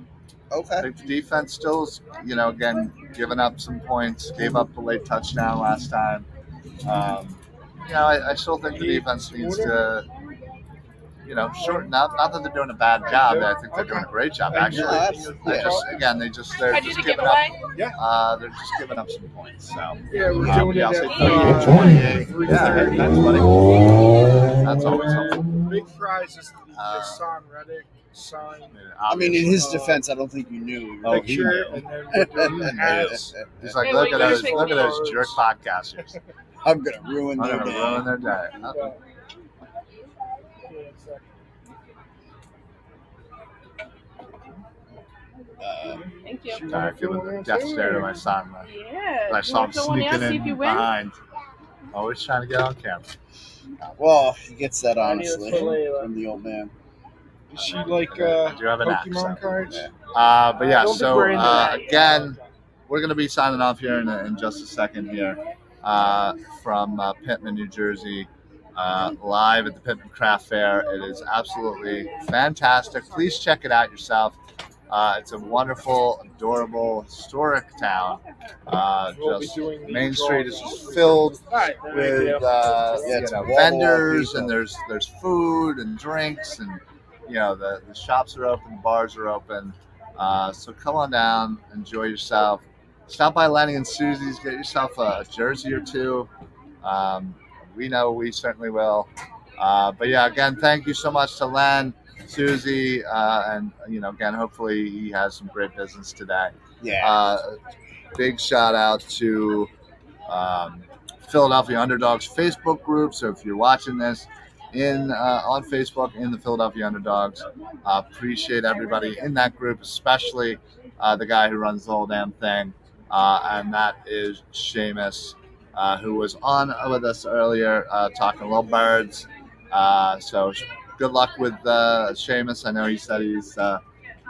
Okay. I think the defense still is, again, giving up some points, gave up a late touchdown last time. I still think the defense needs to, shorten up. Not that they're doing a bad job. I think they're doing a great job, actually. They're just giving up. They're just giving up some points. So we're doing it I'll say at 38, 28. Yeah, that's funny. That's always helpful. Big prize is the Son Reddick sign. I mean, in his defense, I don't think you knew. Picture, and then we're doing hats. He's like, look at those jerk podcasters. I'm gonna ruin their day. Thank you. Sorry, feeling the death stare to my son. Yeah. I saw him sneaking in behind. Always trying to get on camera. Well, he gets that honestly from the old man. Is she like I do have an Pokemon cards? But yeah, so again, we're going to be signing off here in just a second here from Pitman, New Jersey, live at the Pitman Craft Fair. It is absolutely fantastic. Please check it out yourself. It's a wonderful, adorable, historic town. Main Street is just filled with vendors, and there's food and drinks, and the shops are open, the bars are open. So come on down, enjoy yourself, stop by Lenny and Suzy's, get yourself a jersey or two. We know we certainly will. But yeah, again, thank you so much to Len, Suzy, and again, hopefully he has some great business today. Yeah. Big shout out to Philadelphia Underdogs Facebook group. So if you're watching this on Facebook in the Philadelphia Underdogs, appreciate everybody in that group, especially the guy who runs the whole damn thing, and that is Seamus, who was on with us earlier talking little birds. So good luck with Seamus. I know he said he's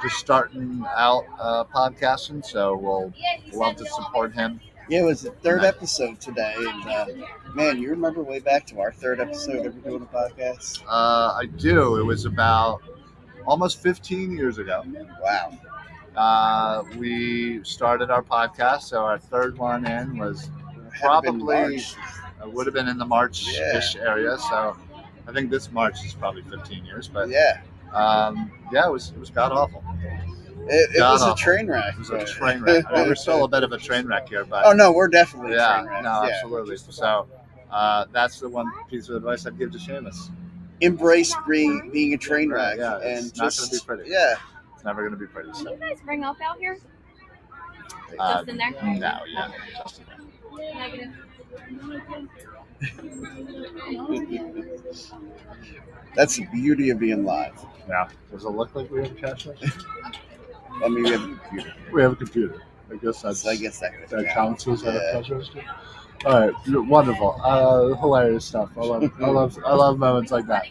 just starting out podcasting, so we'll love to support him. Yeah, it was the third episode today, and man, you remember way back to our third episode ever doing a podcast? I do. It was about almost 15 years ago. Wow. We started our podcast, so our third one in was probably would have been in the March-ish area. So I think this March is probably 15 years, but yeah, it was god awful. It was a train wreck. It was a train wreck. I mean, we're still a bit of a train wreck here, but oh no, we're definitely a train wreck. No, absolutely. So that's the one piece of advice I'd give to Seamus. Embrace being a train wreck. Yeah, and it's not going to be pretty. Yeah, it's never going to be pretty. Did you guys bring up out here? Just in there? No, yeah, just in there. Negative. That's the beauty of being live. Yeah. Does it look like we have a cash register? I mean, we have a computer. We have a computer. I guess that counts as a cash register. All right, wonderful, hilarious stuff. I love moments like that.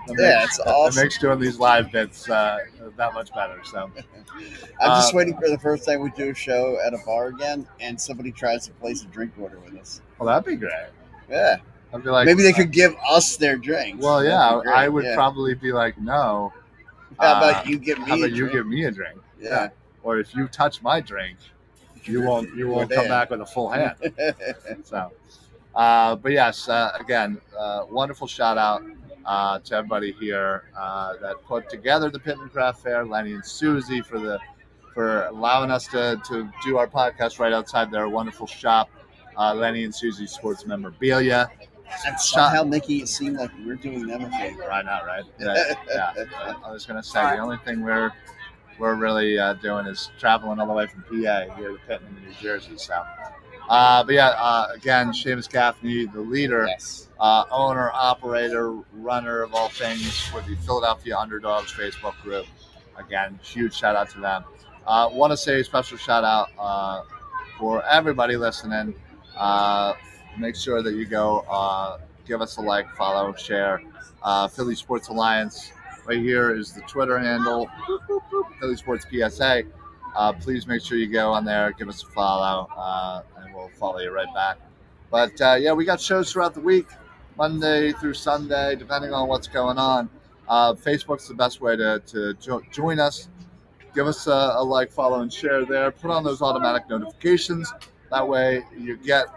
It's awesome. It makes doing these live bits that much better. So I'm just waiting for the first time we do a show at a bar again, and somebody tries to place a drink order with us. Well, that'd be great. Yeah. I'd be like, maybe they could give us their drinks. Well, yeah, I would probably be like, no. How about you give me? How about you give me a drink? Yeah. Or if you touch my drink, you won't come back with a full hand. So, but yes, again, wonderful shout out to everybody here that put together the Pitman Craft Fair, Lenny and Suzy for allowing us to do our podcast right outside their wonderful shop, Lenny and SuzysSportsMemorabilia. And somehow making it seem like we're doing them a favor. I know, right? Yeah. I was gonna say the only thing we're really doing is traveling all the way from PA here to Pitman, New Jersey. So, but yeah, again, Seamus Gaffney, the leader, owner, operator, runner of all things for the Philadelphia Underdogs Facebook group. Again, huge shout out to them. Want to say a special shout out for everybody listening. Make sure that you go give us a like, follow, share. Philly Sports Alliance right here is the Twitter handle, Philly Sports PSA. Please make sure you go on there, give us a follow, and we'll follow you right back. But yeah, we got shows throughout the week, Monday through Sunday, depending on what's going on. Facebook's the best way to join us. Give us a like, follow, and share there. Put on those automatic notifications. That way you get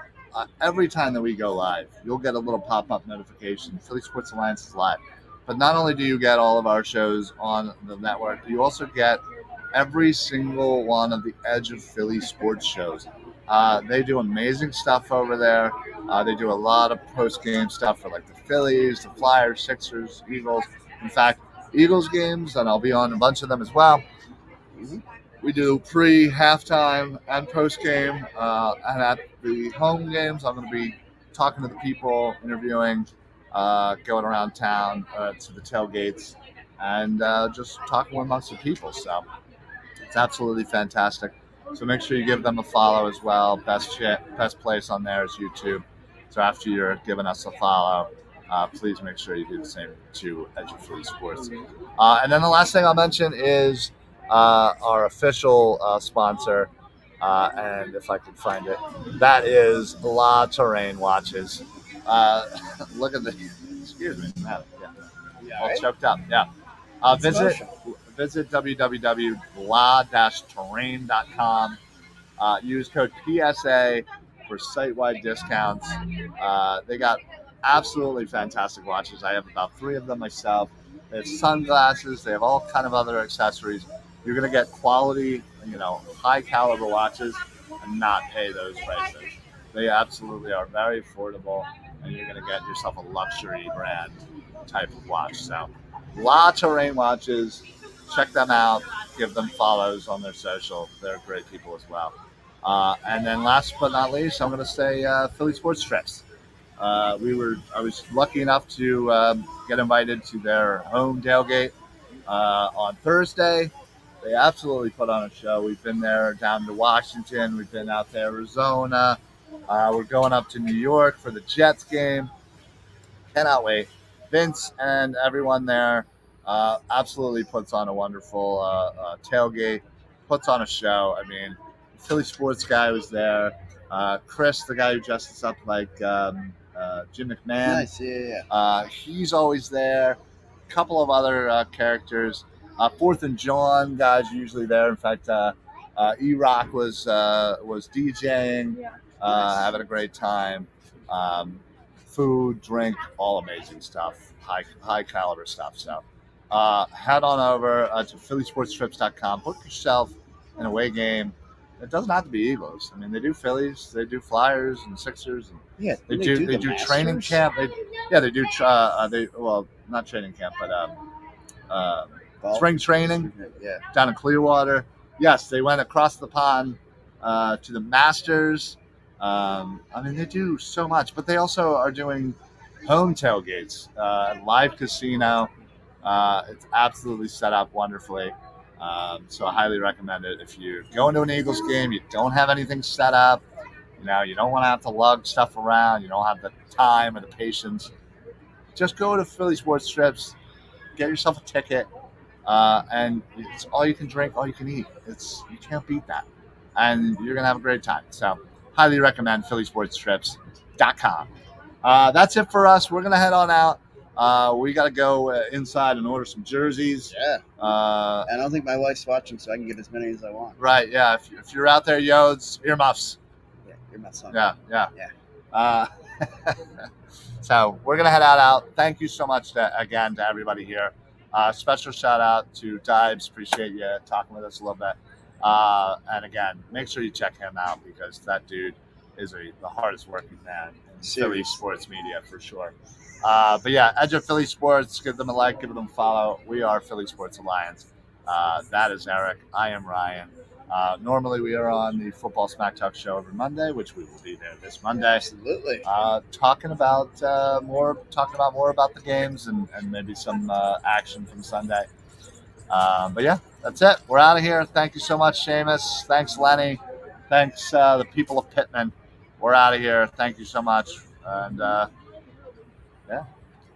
every time that we go live, you'll get a little pop-up notification. Philly Sports Alliance is live. But not only do you get all of our shows on the network, you also get every single one of the Edge of Philly sports shows. They do amazing stuff over there. They do a lot of post-game stuff for like the Phillies, the Flyers, Sixers, Eagles. In fact, Eagles games, and I'll be on a bunch of them as well. We do pre-halftime and post-game. And at the home games, I'm going to be talking to the people, interviewing, going around town to the tailgates, and just talking amongst the people. So it's absolutely fantastic. So make sure you give them a follow as well. Best place on there is YouTube. So after you're giving us a follow, please make sure you do the same to Edge of Philly Sports. And then the last thing I'll mention is our official sponsor, and if I can find it, that is La Terrain Watches. Look at the, excuse me, all choked up. Yeah. Visit www.la-terrain.com. Use code PSA for site-wide discounts. They got absolutely fantastic watches. I have about 3 of them myself. They have sunglasses. They have all kind of other accessories. You're going to get quality, high caliber watches, and and not pay those prices. They absolutely are very affordable, and you're going to get yourself a luxury brand type of watch. So, lots of Rain watches. Check them out. Give them follows on their social. They're great people as well. And then last but not least, I'm going to say Philly Sports Trips. I was lucky enough to get invited to their home tailgate on Thursday. They absolutely put on a show. We've been there down to Washington. We've been out to Arizona. We're going up to New York for the Jets game. Cannot wait. Vince and everyone there absolutely puts on a wonderful tailgate, puts on a show. I mean, the Philly sports guy was there. Chris, the guy who dressed us up like Jim McMahon. Nice, yeah. He's always there. A couple of other characters. Fourth and John guys usually there. In fact, E-Rock was DJing, having a great time. Food, drink, all amazing stuff, high caliber stuff. So head on over to phillysportstrips.com. Book yourself an away game. It doesn't have to be Eagles. I mean, they do Phillies, they do Flyers and Sixers, and Yeah, they do training camp. They do. Not training camp, but spring training Yeah. down in Clearwater. Yes, they went across the pond to the Masters. I mean, they do so much, but they also are doing home tailgates, live casino. It's absolutely set up wonderfully. So I highly recommend it. If you're going to an Eagles game, you don't have anything set up, you don't want to have to lug stuff around, you don't have the time or the patience, just go to Philly Sports Trips, get yourself a ticket, and it's all you can drink, all you can eat. You can't beat that. And you're going to have a great time. So highly recommend phillysportstrips.com. That's it for us. We're going to head on out. We got to go inside and order some jerseys. Yeah. I don't think my wife's watching, so I can get as many as I want. Right, yeah. If you're out there, yods, earmuffs. Yeah, earmuffs on. Yeah. So we're going to head out. Thank you so much again to everybody here. Special shout out to Dibes. Appreciate you talking with us a little bit. And again, make sure you check him out because that dude is the hardest working man in Philly sports media for sure. But yeah, Edge of Philly Sports, give them a like, give them a follow. We are Philly Sports Alliance. That is Eric. I am Ryan. Normally we are on the Football Smack Talk show every Monday, which we will be there this Monday. Yeah, absolutely. Talking about more about the games and maybe some action from Sunday. But yeah, that's it. We're out of here. Thank you so much, Seamus. Thanks, Lenny. Thanks, the people of Pitman. We're out of here. Thank you so much. And yeah,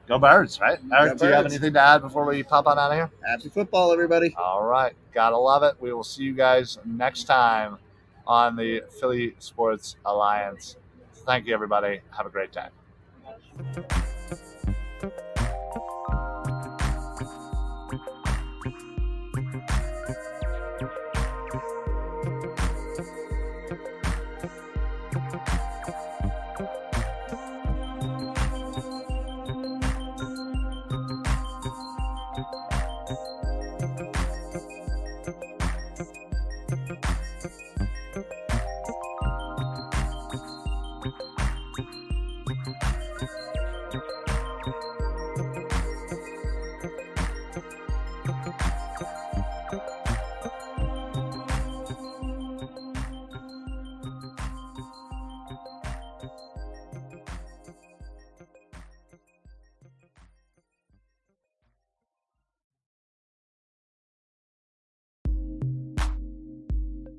go Birds, right? Eric, do you have anything to add before we pop on out of here? Happy football, everybody. All right. Gotta love it. We will see you guys next time on the Philly Sports Alliance. Thank you, everybody. Have a great day.